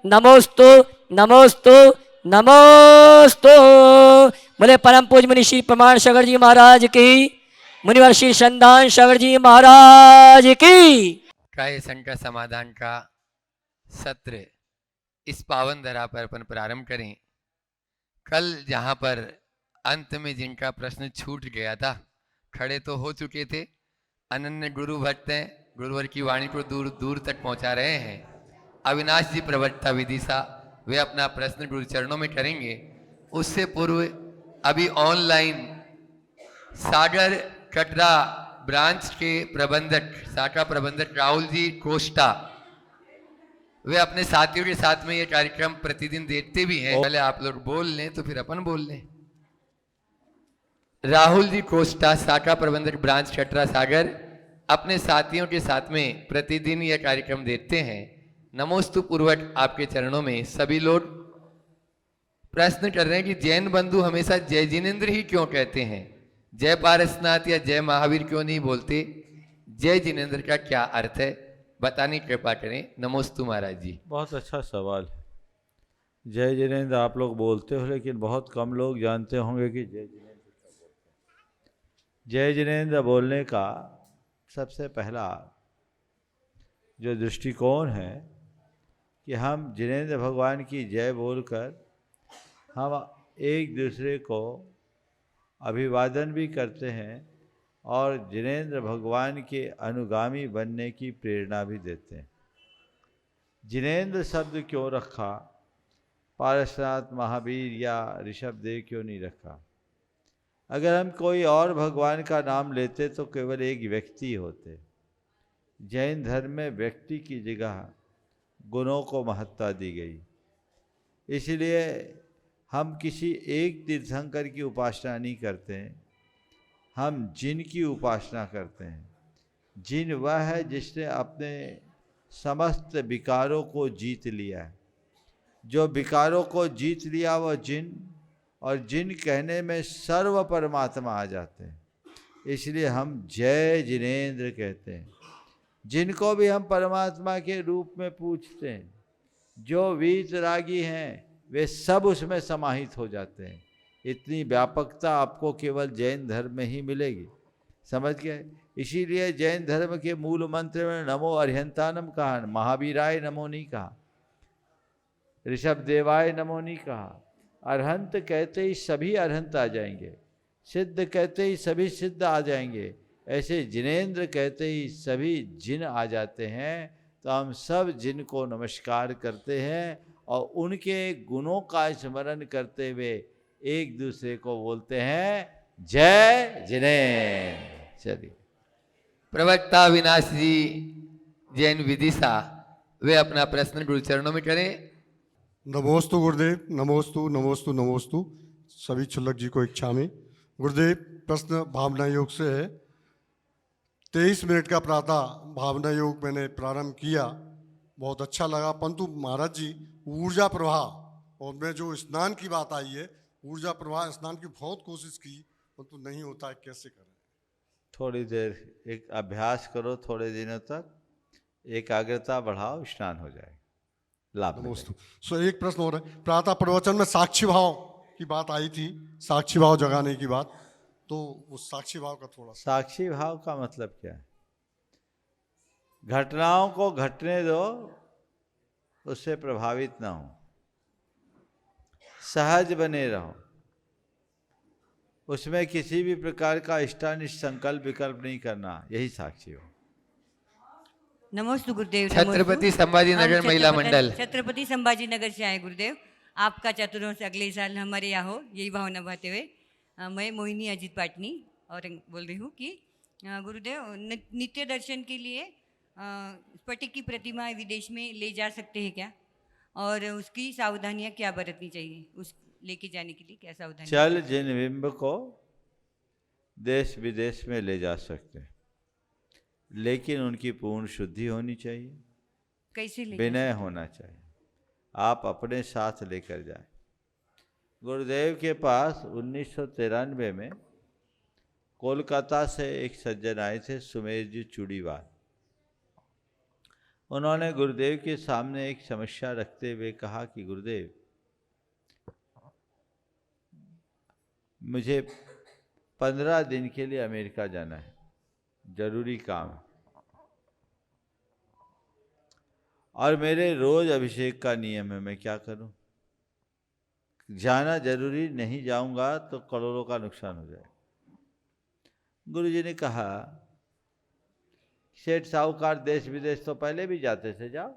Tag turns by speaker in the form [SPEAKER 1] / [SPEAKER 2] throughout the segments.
[SPEAKER 1] नमोस्तु नमोस्तु नमोस्तु। बोले परम पूज्य मुनि श्री प्रमाण सागर जी महाराज की, मुनिवर श्री संदान सागर जी महाराज की।
[SPEAKER 2] काय संकट समाधान का सत्र इस पावन धरा पर अपन प्रारंभ करें। कल जहां पर अंत में जिनका प्रश्न छूट गया था, खड़े तो हो चुके थे, अनन्य गुरु भक्त हैं, गुरुवर की वाणी को दूर दूर तक पहुंचा रहे हैं। अविनाश जी प्रवक्ता विदिशा, वे अपना प्रश्न गुरु चरणों में करेंगे। उससे पूर्व अभी ऑनलाइन सागर कटरा ब्रांच के प्रबंधक, शाखा प्रबंधक राहुल जी कोस्टा, वे अपने साथियों के साथ में ये कार्यक्रम प्रतिदिन देखते भी हैं। पहले आप लोग बोल लें तो फिर अपन बोल लें। राहुल जी कोस्टा, शाखा प्रबंधक ब्रांच कटरा सागर, अपने साथियों के साथ में प्रतिदिन यह कार्यक्रम देखते हैं। नमोस्तु पूर्वक आपके चरणों में सभी लोग प्रश्न कर रहे हैं कि जैन बंधु हमेशा जय जिनेन्द्र ही क्यों कहते हैं, जय पारसनाथ या जय महावीर क्यों नहीं बोलते? जय जिनेन्द्र का क्या अर्थ है, बताने की कृपा करें। नमोस्तु महाराज जी।
[SPEAKER 3] बहुत अच्छा सवाल है। जय जिनेन्द्र आप लोग बोलते हो, लेकिन बहुत कम लोग जानते होंगे कि जय जिनेन्द्र क्या बोलते हैं। जय जिनेन्द्र बोलने का सबसे पहला जो दृष्टिकोण है कि हम जिनेन्द्र भगवान की जय बोलकर हम एक दूसरे को अभिवादन भी करते हैं और जिनेन्द्र भगवान के अनुगामी बनने की प्रेरणा भी देते हैं। जिनेन्द्र शब्द क्यों रखा, पारसनाथ, महावीर या ऋषभदेव क्यों नहीं रखा? अगर हम कोई और भगवान का नाम लेते तो केवल एक व्यक्ति होते। जैन धर्म में व्यक्ति की जगह गुणों को महत्ता दी गई। इसलिए हम किसी एक तीर्थंकर की उपासना नहीं करते हैं, हम जिन की उपासना करते हैं। जिन वह है जिसने अपने समस्त विकारों को जीत लिया है। जो विकारों को जीत लिया वह जिन, और जिन कहने में सर्व परमात्मा आ जाते हैं। इसलिए हम जय जिनेन्द्र कहते हैं। जिनको भी हम परमात्मा के रूप में पूछते हैं, जो वीतरागी हैं वे सब उसमें समाहित हो जाते हैं। इतनी व्यापकता आपको केवल जैन धर्म में ही मिलेगी, समझ गए? इसीलिए जैन धर्म के मूल मंत्र में नमो अर्हंतानम कहा, महावीराय नमो नहीं कहा, ऋषभदेवाय नमो नहीं कहा। अरहंत कहते ही सभी अरहंत आ जाएंगे, सिद्ध कहते ही सभी सिद्ध आ जाएंगे, ऐसे जिनेन्द्र कहते ही सभी जिन आ जाते हैं। तो हम सब जिन को नमस्कार करते हैं और उनके गुणों का स्मरण करते हुए एक दूसरे को बोलते हैं जय जिनेन्द्र। चलिए,
[SPEAKER 2] प्रवक्ता अविनाश जी जैन विदिशा, वे अपना प्रश्न गुरु चरणों में करें।
[SPEAKER 4] नमोस्तु गुरुदेव, नमोस्तु नमोस्तु नमोस्तु सभी क्षुल्लक जी को इच्छा में। गुरुदेव, प्रश्न भावना योग से है। 23 मिनट का प्रातः भावना योग मैंने प्रारंभ किया, बहुत अच्छा लगा, परंतु महाराज जी ऊर्जा प्रवाह और मैं जो स्नान की बात आई है, ऊर्जा प्रवाह स्नान की बहुत कोशिश की परंतु नहीं होता है, कैसे करें?
[SPEAKER 3] थोड़ी देर एक अभ्यास करो, थोड़े दिनों तक एकाग्रता बढ़ाओ, स्नान हो जाएगा, लाभ मिलेगा।
[SPEAKER 4] सो एक प्रश्न हो रहा है, प्रातः प्रवचन में साक्षी भाव की बात आई थी, साक्षी भाव जगाने की बात, तो उस साक्षी भाव का थोड़ा।
[SPEAKER 3] साक्षी भाव का मतलब क्या है? घटनाओं को घटने दो, उससे प्रभावित ना हो, सहज बने रहो, उसमें किसी भी प्रकार का इष्टानिष्ट संकल्प विकल्प नहीं करना, यही साक्षी हो।
[SPEAKER 5] नमोस्तु गुरुदेव।
[SPEAKER 2] छत्रपति संभाजी नगर महिला मंडल,
[SPEAKER 5] छत्रपति संभाजी नगर से आए गुरुदेव। आपका चतुरों से अगले साल हमारे यहाँ हो, यही भावना भाते हुए मैं मोहिनी अजीत पाटनी और बोल रही हूँ कि गुरुदेव नित्य दर्शन के लिए स्फटिक की प्रतिमा विदेश में ले जा सकते हैं क्या, और उसकी सावधानियाँ क्या बरतनी चाहिए, उस लेके जाने के लिए क्या सावधानी?
[SPEAKER 3] चल जिन बिंब को देश विदेश में ले जा सकते हैं, लेकिन उनकी पूर्ण शुद्धि होनी चाहिए,
[SPEAKER 5] कैसे ले?
[SPEAKER 3] विनय होना चाहिए, आप अपने साथ लेकर जाएं। गुरुदेव के पास 1993 में कोलकाता से एक सज्जन आए थे, सुमेर जी चूड़ीवाल। उन्होंने गुरुदेव के सामने एक समस्या रखते हुए कहा कि गुरुदेव, मुझे 15 दिन के लिए अमेरिका जाना है, जरूरी काम है, और मेरे रोज अभिषेक का नियम है, मैं क्या करूं? जाना जरूरी, नहीं जाऊंगा तो करोड़ों का नुकसान हो जाएगा। गुरुजी ने कहा, सेठ साहूकार देश विदेश तो पहले भी जाते थे, जाओ,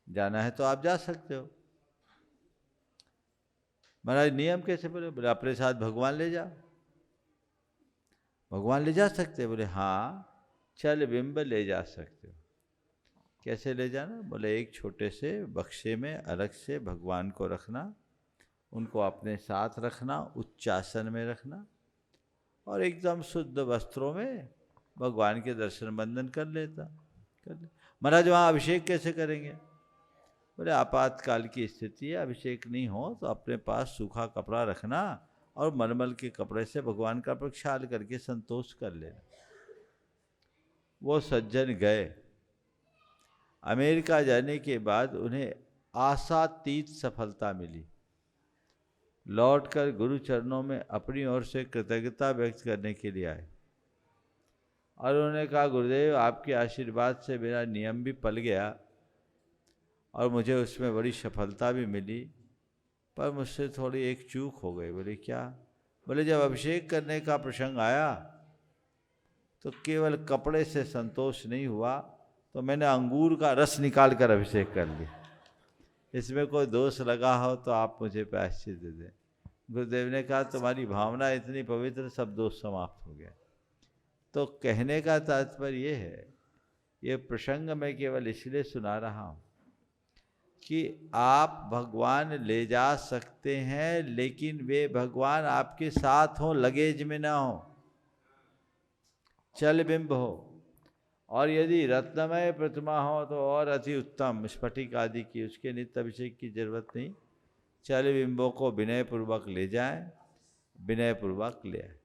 [SPEAKER 3] जाना है तो आप जा सकते हो। महाराज नियम कैसे? बोले अपने साथ भगवान ले जाओ। भगवान ले जा सकते? बोले हाँ, चल बिंब ले जा सकते हो। कैसे ले जाना? बोले एक छोटे से बक्से में अलग से भगवान को रखना, उनको अपने साथ रखना, उच्चासन में रखना, और एकदम शुद्ध वस्त्रों में भगवान के दर्शन बंदन कर ले। महाराज वहाँ अभिषेक कैसे करेंगे? बोले आपातकाल की स्थिति है, अभिषेक नहीं हो तो अपने पास सूखा कपड़ा रखना और मलमल के कपड़े से भगवान का प्रक्षाल करके संतोष कर लेना। वो सज्जन गए। अमेरिका जाने के बाद उन्हें आशातीत सफलता मिली। लौटकर गुरु चरणों में अपनी ओर से कृतज्ञता व्यक्त करने के लिए आए और उन्होंने कहा, गुरुदेव आपके आशीर्वाद से मेरा नियम भी पल गया और मुझे उसमें बड़ी सफलता भी मिली, पर मुझसे थोड़ी एक चूक हो गई। बोले क्या? बोले जब अभिषेक करने का प्रसंग आया तो केवल कपड़े से संतोष नहीं हुआ, तो मैंने अंगूर का रस निकाल कर अभिषेक कर लिया। इसमें कोई दोष लगा हो तो आप मुझे प्रायश्चित दे दें। गुरुदेव ने कहा, तुम्हारी भावना इतनी पवित्र, सब दोष समाप्त हो गया। तो कहने का तात्पर्य ये है, ये प्रसंग मैं केवल इसलिए सुना रहा हूँ कि आप भगवान ले जा सकते हैं, लेकिन वे भगवान आपके साथ हों, लगेज में ना हो, चल बिंब हो। और यदि रत्नमय प्रतिमा हो तो और अति उत्तम, स्फटिक आदि की, उसके नित्य अभिषेक की जरूरत नहीं। चल बिंबों को विनय पूर्वक ले जाएं, विनय पूर्वक ले आए।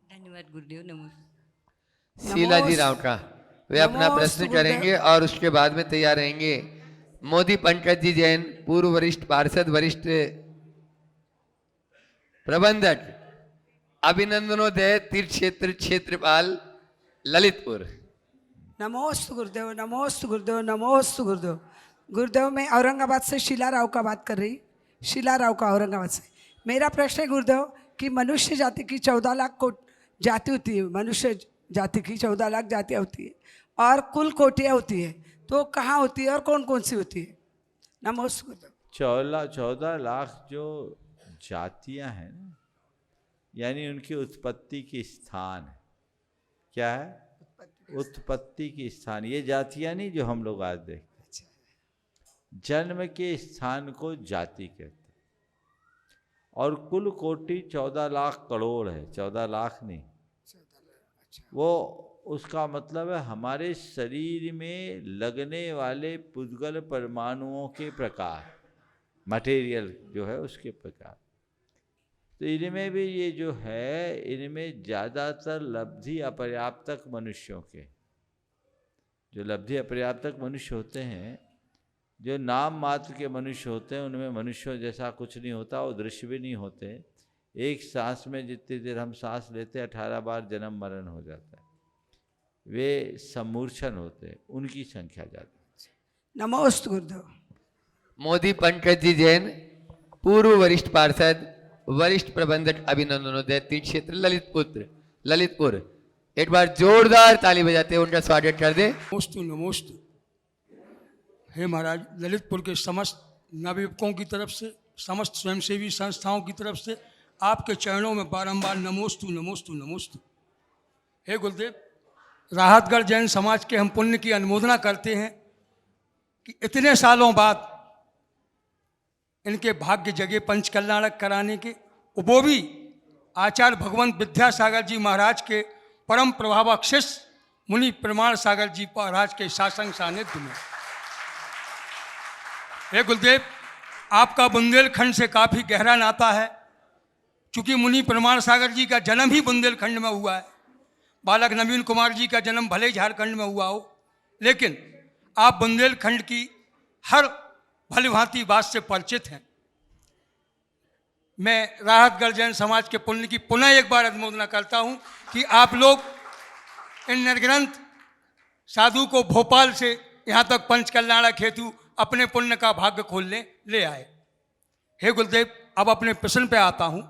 [SPEAKER 5] धन्यवाद गुरुदेव। नमस्ते।
[SPEAKER 2] शीला जी राव का वे अपना प्रश्न करेंगे और उसके बाद में तैयार रहेंगे मोदी पंकज जी जैन, पूर्व वरिष्ठ पार्षद, वरिष्ठ प्रबंधक, अभिनंदनोदय तीर्थ क्षेत्र क्षेत्रपाल, ललितपुर।
[SPEAKER 6] नमोस्तु गुरुदेव, नमोस्तु गुरुदेव, नमोस्तु गुरुदेव। गुरुदेव मैं औरंगाबाद से शीला राव का बात कर रही, शीला राव का औरंगाबाद से। मेरा प्रश्न है गुरुदेव कि मनुष्य जाति की 14 लाख जाति होती है, मनुष्य जाति की 14 लाख जातियाँ होती है और कुल कोटियाँ होती है, तो कहाँ होती है और कौन कौन सी होती है? नमोस्तु गुरुदेव।
[SPEAKER 3] 14 लाख जो जातियाँ हैं ना, यानी उनकी उत्पत्ति की स्थान है। क्या है? उत्पत्ति की स्थान। ये जातियाँ नहीं जो हम लोग आज देखते, जन्म के स्थान को जाति कहते हैं। और कुल कोटि 14 लाख करोड़ है, 14 लाख नहीं। वो उसका मतलब है हमारे शरीर में लगने वाले पुद्गल परमाणुओं के प्रकार, मटेरियल जो है उसके प्रकार। तो इनमें भी ये जो है, इनमें ज़्यादातर लब्धि अपर्याप्तक मनुष्यों के, जो लब्धि अपर्याप्तक मनुष्य होते हैं, जो नाम मात्र के मनुष्य होते हैं, उनमें मनुष्यों जैसा कुछ नहीं होता, वो दृश्य भी नहीं होते। एक सांस में जितनी देर हम सांस लेते हैं 18 बार जन्म मरण हो जाता है। वे सम्मूर्छन होते हैं, उनकी संख्या ज़्यादा।
[SPEAKER 6] नमोस्तु गुरुदेव।
[SPEAKER 2] मोदी पंकज जी जैन, पूर्व वरिष्ठ पार्षद, वरिष्ठ प्रबंधक, अभिनंदनोदय तीर्थ क्षेत्र, ललितपुर। एक बार जोरदार ताली बजाते हैं उनका स्वागत कर दे।
[SPEAKER 7] नमोस्तु नमोस्तु। हे महाराज, ललितपुर के समस्त नवयुवकों की तरफ से, समस्त स्वयंसेवी संस्थाओं की तरफ से आपके चरणों में बारंबार नमोस्तु नमोस्तु नमोस्तु। हे गुरुदेव, राहतगढ़ जैन समाज के हम पुण्य की अनुमोदना करते हैं कि इतने सालों बाद इनके भाग्य जगे पंच कल्याणक कराने के, वो भी आचार्य भगवंत विद्यासागर जी महाराज के परम प्रभावक शिष्य मुनि प्रमाण सागर जी महाराज के शासन सानिध्य में। हे गुरुदेव, आपका बुंदेलखंड से काफ़ी गहरा नाता है, चूँकि मुनि प्रमाण सागर जी का जन्म ही बुंदेलखंड में हुआ है। बालक नवीन कुमार जी का जन्म भले ही झारखंड में हुआ हो, लेकिन आप बुंदेलखंड की हर भली भांति बात से परिचित हैं। मैं राहतगढ़ जैन समाज के पुण्य की पुनः एक बार अनुमोदना करता हूं कि आप लोग इन निर्ग्रंथ साधु को भोपाल से यहाँ तक पंचकल्याणक हेतु अपने पुण्य का भाग्य खोलने ले आए। हे गुरुदेव, अब अपने प्रश्न पे आता हूँ।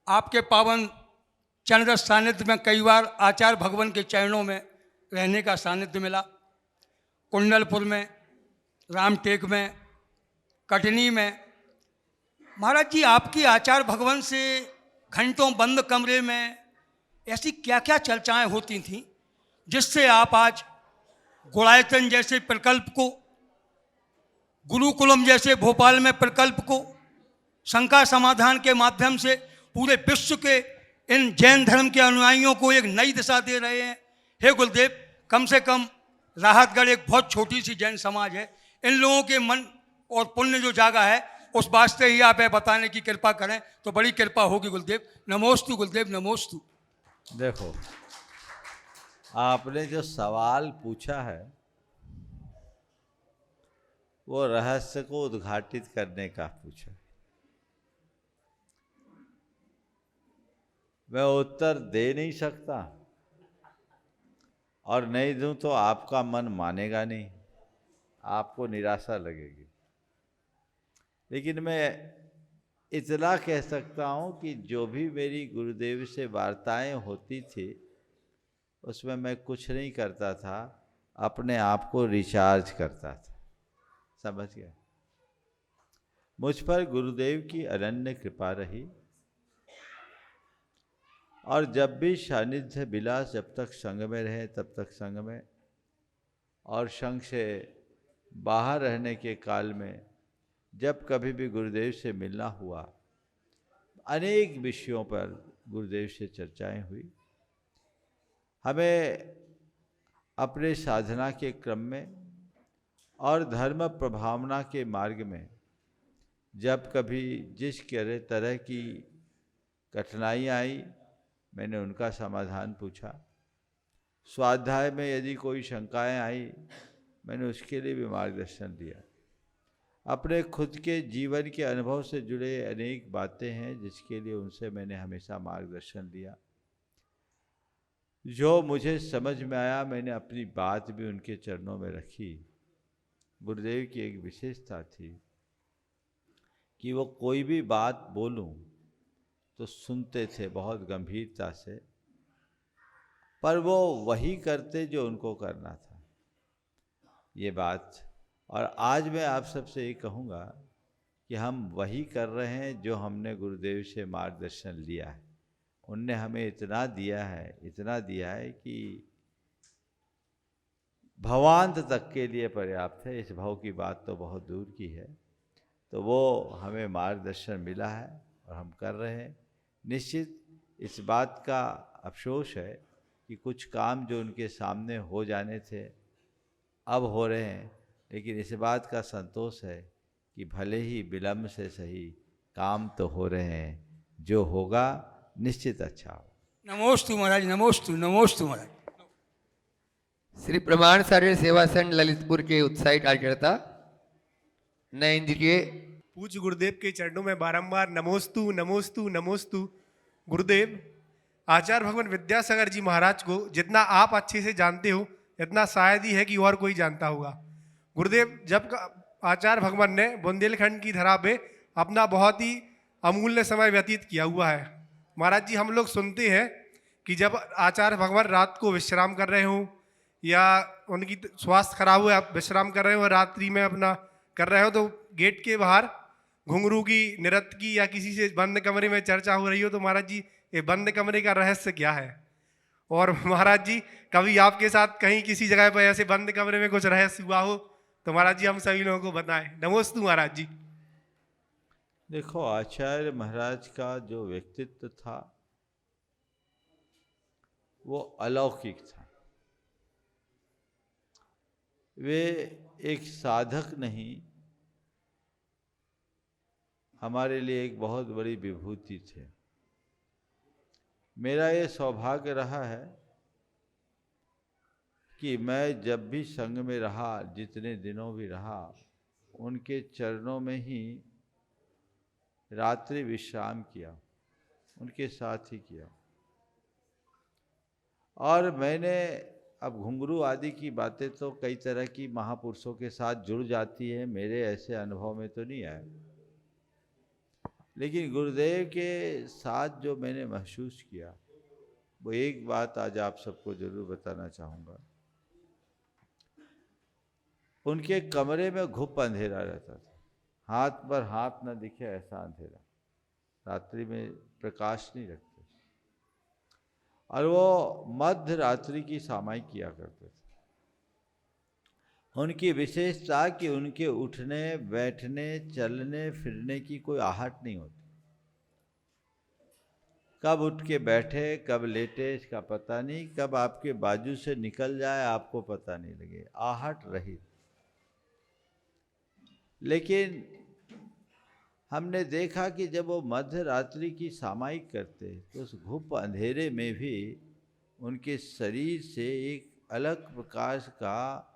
[SPEAKER 7] आपके पावन चरण सानिध्य में कई बार आचार्य भगवान के चरणों में रहने का सानिध्य मिला। कुंडलपुर में, रामटेक में, कटनी में। महाराज जी, आपकी आचार्य भगवान से घंटों बंद कमरे में ऐसी क्या क्या चर्चाएं होती थीं जिससे आप आज गुणायतन जैसे प्रकल्प को, गुरुकुलम जैसे भोपाल में प्रकल्प को शंका समाधान के माध्यम से पूरे विश्व के इन जैन धर्म के अनुयायियों को एक नई दिशा दे रहे हैं। हे गुरुदेव, कम से कम राहतगढ़ एक बहुत छोटी सी जैन समाज है, इन लोगों के मन और पुण्य जो जागा है उस वास्ते ही आप बताने की कृपा करें तो बड़ी कृपा होगी गुरुदेव। नमोस्तु गुरुदेव, नमोस्तु।
[SPEAKER 3] देखो, आपने जो सवाल पूछा है वो रहस्य को उद्घाटित करने का पूछा। मैं उत्तर दे नहीं सकता और नहीं दूं तो आपका मन मानेगा नहीं, आपको निराशा लगेगी। लेकिन मैं इतना कह सकता हूं कि जो भी मेरी गुरुदेव से वार्ताएं होती थी उसमें मैं कुछ नहीं करता था, अपने आप को रिचार्ज करता था। समझ गया? मुझ पर गुरुदेव की अनन्य कृपा रही और जब भी सानिध्य मिला, जब तक संग में रहे तब तक संग में, और संग से बाहर रहने के काल में जब कभी भी गुरुदेव से मिलना हुआ, अनेक विषयों पर गुरुदेव से चर्चाएं हुई। हमें अपने साधना के क्रम में और धर्म प्रभावना के मार्ग में जब कभी जिस तरह की कठिनाइयाँ आई, मैंने उनका समाधान पूछा। स्वाध्याय में यदि कोई शंकाएं आई, मैंने उसके लिए भी मार्गदर्शन दिया। अपने खुद के जीवन के अनुभव से जुड़े अनेक बातें हैं जिसके लिए उनसे मैंने हमेशा मार्गदर्शन दिया। जो मुझे समझ में आया, मैंने अपनी बात भी उनके चरणों में रखी। गुरुदेव की एक विशेषता थी कि वो कोई भी बात बोलूं तो सुनते थे बहुत गंभीरता से, पर वो वही करते जो उनको करना था। ये बात, और आज मैं आप सबसे ये कहूँगा कि हम वही कर रहे हैं जो हमने गुरुदेव से मार्गदर्शन लिया है। उनने हमें इतना दिया है कि भवांत तक के लिए पर्याप्त है। इस भाव की बात तो बहुत दूर की है। तो वो हमें मार्गदर्शन मिला है और हम कर रहे हैं। निश्चित इस बात का अफसोस है कि कुछ काम जो उनके सामने हो जाने थे अब हो रहे हैं, लेकिन इस बात का संतोष है कि भले ही विलम्ब से सही काम तो हो रहे हैं, जो होगा निश्चित अच्छा हो।
[SPEAKER 7] नमोस्तु महाराज, नमोस्तु, नमोस्तु महाराज।
[SPEAKER 2] श्री प्रमाण सारे सेवा संघ ललितपुर के उत्साही कार्यकर्ता नयन जी के
[SPEAKER 8] पूज्य गुरुदेव के चरणों में बारंबार नमोस्तु नमोस्तु नमोस्तु। गुरुदेव, आचार्य भगवान विद्यासागर जी महाराज को जितना आप अच्छे से जानते हो इतना शायद ही है कि और कोई जानता होगा। गुरुदेव, जब आचार्य भगवान ने बुंदेलखंड की धरा पे अपना बहुत ही अमूल्य समय व्यतीत किया हुआ है। महाराज जी, हम लोग सुनते हैं कि जब आचार्य भगवान रात को विश्राम कर रहे हों या उनकी स्वास्थ्य खराब हो, आप विश्राम कर रहे हो, रात्रि में अपना कर रहे हो, तो गेट के बाहर घुंघरू की, नृत्य की या किसी से बंद कमरे में चर्चा हो रही हो। तो महाराज जी, ये बंद कमरे का रहस्य क्या है? और महाराज जी, कभी आपके साथ कहीं किसी जगह पर ऐसे बंद कमरे में कुछ रहस्य हुआ हो तो महाराज जी हम सभी लोगों को बताएं। नमोस्तु महाराज जी।
[SPEAKER 3] देखो, आचार्य महाराज का जो व्यक्तित्व था वो अलौकिक था। वे एक साधक नहीं, हमारे लिए एक बहुत बड़ी विभूति थे। मेरा ये सौभाग्य रहा है कि मैं जब भी संग में रहा, जितने दिनों भी रहा, उनके चरणों में ही रात्रि विश्राम किया, उनके साथ ही किया। और मैंने अब घुंघरू आदि की बातें तो कई तरह की महापुरुषों के साथ जुड़ जाती है, मेरे ऐसे अनुभव में तो नहीं आया, लेकिन गुरुदेव के साथ जो मैंने महसूस किया वो एक बात आज आप सबको जरूर बताना चाहूँगा। उनके कमरे में घुप अंधेरा रहता था, हाथ पर हाथ न दिखे ऐसा अंधेरा, रात्रि में प्रकाश नहीं रखते, और वो मध्य रात्रि की सामायिक किया करते थे। उनकी विशेषता कि उनके उठने बैठने चलने फिरने की कोई आहट नहीं होती, कब उठ के बैठे कब लेटे इसका पता नहीं, कब आपके बाजू से निकल जाए आपको पता नहीं लगे, आहट रहित। लेकिन हमने देखा कि जब वो मध्य रात्रि की सामायिक करते तो उस घुप अंधेरे में भी उनके शरीर से एक अलग प्रकार का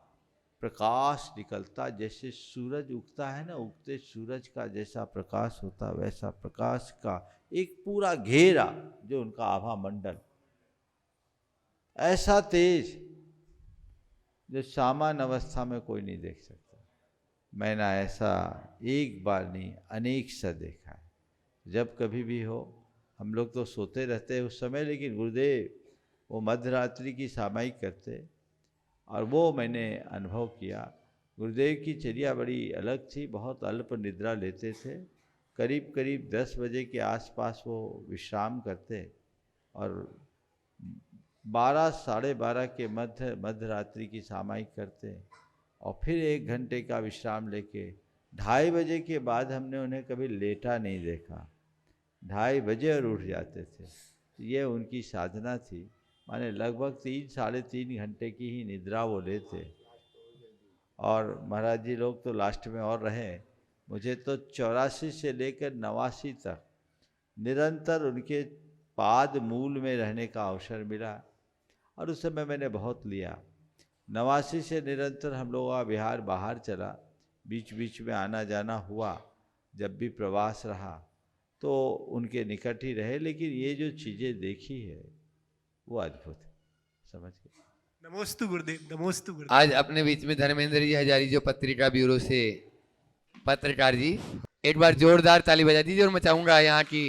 [SPEAKER 3] प्रकाश निकलता, जैसे सूरज उगता है ना, उगते सूरज का जैसा प्रकाश होता वैसा प्रकाश का एक पूरा घेरा, जो उनका आभा मंडल ऐसा तेज जो सामान्य अवस्था में कोई नहीं देख सकता। मैंने ऐसा एक बार नहीं अनेक सा देखा है। जब कभी भी हो, हम लोग तो सोते रहते हैं उस समय, लेकिन गुरुदेव वो मध्यरात्रि की सामायिक करते और वो मैंने अनुभव किया। गुरुदेव की चर्या बड़ी अलग थी, बहुत अल्प निद्रा लेते थे, करीब करीब 10 बजे के आसपास वो विश्राम करते और 12 साढ़े 12 के मध्य रात्रि की सामायिक करते और फिर 1 घंटे का विश्राम लेके 2:30 बजे के बाद हमने उन्हें कभी लेटा नहीं देखा, 2:30 बजे और उठ जाते थे। ये उनकी साधना थी, माने लगभग 3 साढ़े 3 घंटे की ही निद्रा वो लेते। और महाराज जी लोग तो लास्ट में और रहे, मुझे तो 84 से लेकर 89 तक निरंतर उनके पाद मूल में रहने का अवसर मिला और उस समय मैंने बहुत लिया। 89 से निरंतर हम लोगों का बिहार बाहर चला, बीच बीच में आना जाना हुआ, जब भी प्रवास रहा तो उनके निकट ही रहे, लेकिन ये जो चीज़ें देखी है वो अद्भुत है, समझ गए।
[SPEAKER 8] नमोस्तु गुरुदेव, नमोस्तु गुरुदेव।
[SPEAKER 2] आज अपने बीच में धर्मेंद्र जी हजारी, जो पत्रिका ब्यूरो से पत्रकार जी, एक बार जोरदार ताली बजा दीजिए। और मैं चाहूँगा यहाँ की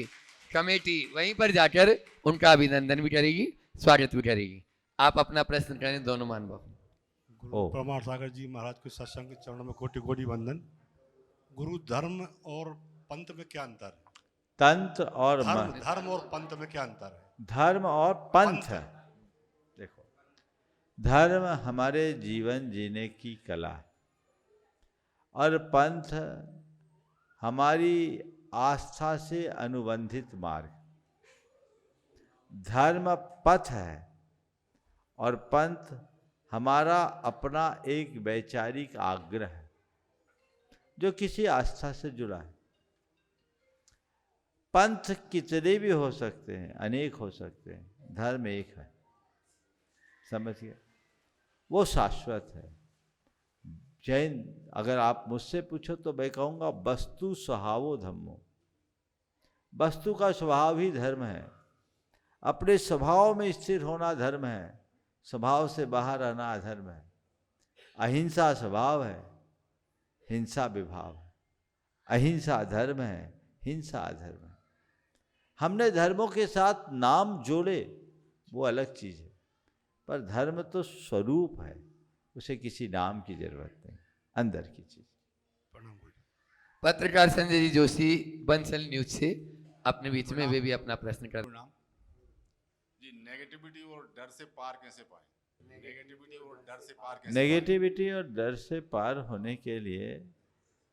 [SPEAKER 2] कमेटी वहीं पर जाकर उनका अभिनंदन भी करेगी, स्वागत भी करेगी। आप अपना प्रश्न करें दोनों मानव।
[SPEAKER 4] गुरु परमार सागर जी महाराज के सत्संग के चरणों में कोटि कोटि वंदन। गुरु, धर्म और पंथ में क्या अंतर है?
[SPEAKER 3] तंत्र और
[SPEAKER 4] धर्म और पंथ में क्या अंतर है?
[SPEAKER 3] धर्म और पंथ। देखो, धर्म हमारे जीवन जीने की कला है और पंथ हमारी आस्था से अनुबंधित मार्ग। धर्म पथ है और पंथ हमारा अपना एक वैचारिक आग्रह है जो किसी आस्था से जुड़ा है। पंथ कितने भी हो सकते हैं, अनेक हो सकते हैं, धर्म एक है, समझिए, वो शाश्वत है। जैन अगर आप मुझसे पूछो तो मैं कहूँगा वस्तु स्वभावो धम्मो, वस्तु का स्वभाव ही धर्म है। अपने स्वभाव में स्थिर होना धर्म है, स्वभाव से बाहर रहना अधर्म है। अहिंसा स्वभाव है, हिंसा विभाव है। अहिंसा धर्म है, हिंसा अधर्म है। हमने धर्मों के साथ नाम जोड़े वो अलग चीज़ है, पर धर्म तो स्वरूप है, उसे किसी नाम की जरूरत नहीं, अंदर की चीज़।
[SPEAKER 2] पत्रकार संजय जी जोशी बंसल न्यूज से अपने बीच में वे भी अपना प्रश्न कर।
[SPEAKER 9] जी, नेगेटिविटी और डर से पार कैसे पाए? नेगेटिविटी और डर से पार कैसे?
[SPEAKER 3] नेगेटिविटी और डर से पार होने के लिए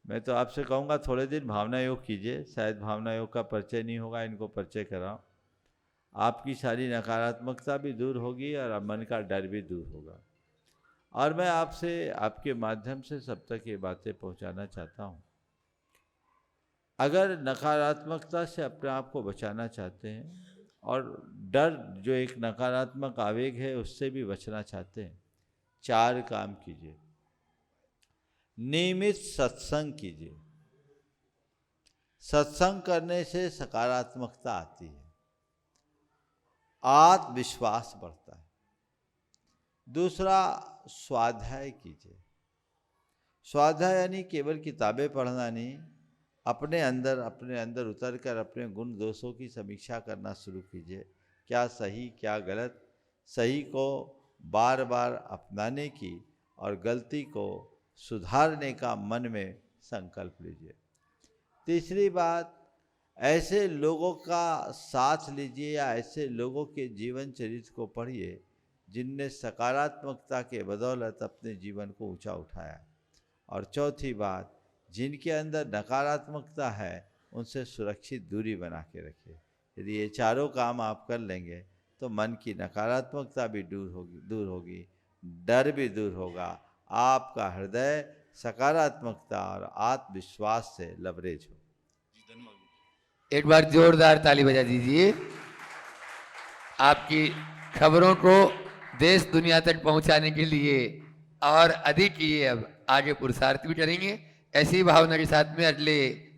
[SPEAKER 3] मैं तो आपसे कहूँगा थोड़े दिन भावना योग कीजिए। शायद भावना योग का परिचय नहीं होगा, इनको परिचय कराओ। आपकी सारी नकारात्मकता भी दूर होगी और मन का डर भी दूर होगा। और मैं आपसे आपके माध्यम से सब तक ये बातें पहुँचाना चाहता हूँ, अगर नकारात्मकता से अपने आप को बचाना चाहते हैं और डर जो एक नकारात्मक आवेग है उससे भी बचना चाहते हैं, 4 काम कीजिए। नियमित सत्संग कीजिए। सत्संग करने से सकारात्मकता आती है, आत्मविश्वास बढ़ता है। दूसरा, स्वाध्याय कीजिए। स्वाध्याय यानी केवल किताबें पढ़ना नहीं, अपने अंदर उतर कर अपने गुण दोषों की समीक्षा करना शुरू कीजिए। क्या सही क्या गलत, सही को बार बार अपनाने की और गलती को सुधारने का मन में संकल्प लीजिए। तीसरी बात, ऐसे लोगों का साथ लीजिए या ऐसे लोगों के जीवन चरित्र को पढ़िए जिनने सकारात्मकता के बदौलत अपने जीवन को ऊंचा उठाया। और चौथी बात, जिनके अंदर नकारात्मकता है उनसे सुरक्षित दूरी बना के रखिए। यदि ये चारों काम आप कर लेंगे तो मन की नकारात्मकता भी दूर होगी, डर भी दूर होगा, आपका हृदय सकारात्मकता और आत्मविश्वास से लबरेज हो।
[SPEAKER 2] एक बार जोरदार ताली बजा दीजिए। आपकी खबरों को देश दुनिया तक पहुंचाने के लिए और अधिक ये अब आगे पुरुषार्थ भी करेंगे। ऐसी भावना के साथ में अगले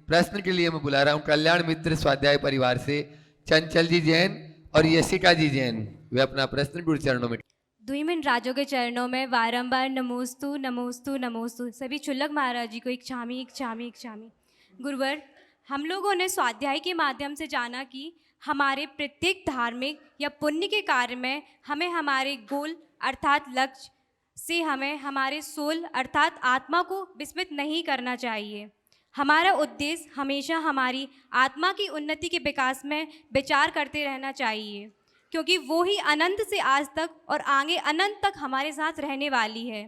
[SPEAKER 2] प्रश्न के लिए मैं बुला रहा हूं कल्याण मित्र स्वाध्याय परिवार से चंचल जी जैन और यशिका जी जैन। वे अपना प्रश्न गुरु चरणों में।
[SPEAKER 10] द्विमिन राजों के चरणों में बारंबार नमोस्तु नमोस्तु नमोस्तु। सभी चुल्लक महाराज जी को इच्छामी इच्छामी इच्छामी। गुरुवर, हम लोगों ने स्वाध्याय के माध्यम से जाना कि हमारे प्रत्येक धार्मिक या पुण्य के कार्य में हमें हमारे गोल अर्थात लक्ष्य से हमें हमारे सोल अर्थात आत्मा को विस्मृत नहीं करना चाहिए। हमारा उद्देश्य हमेशा हमारी आत्मा की उन्नति के विकास में विचार करते रहना चाहिए, क्योंकि वो ही अनंत से आज तक और आगे अनंत तक हमारे साथ रहने वाली है।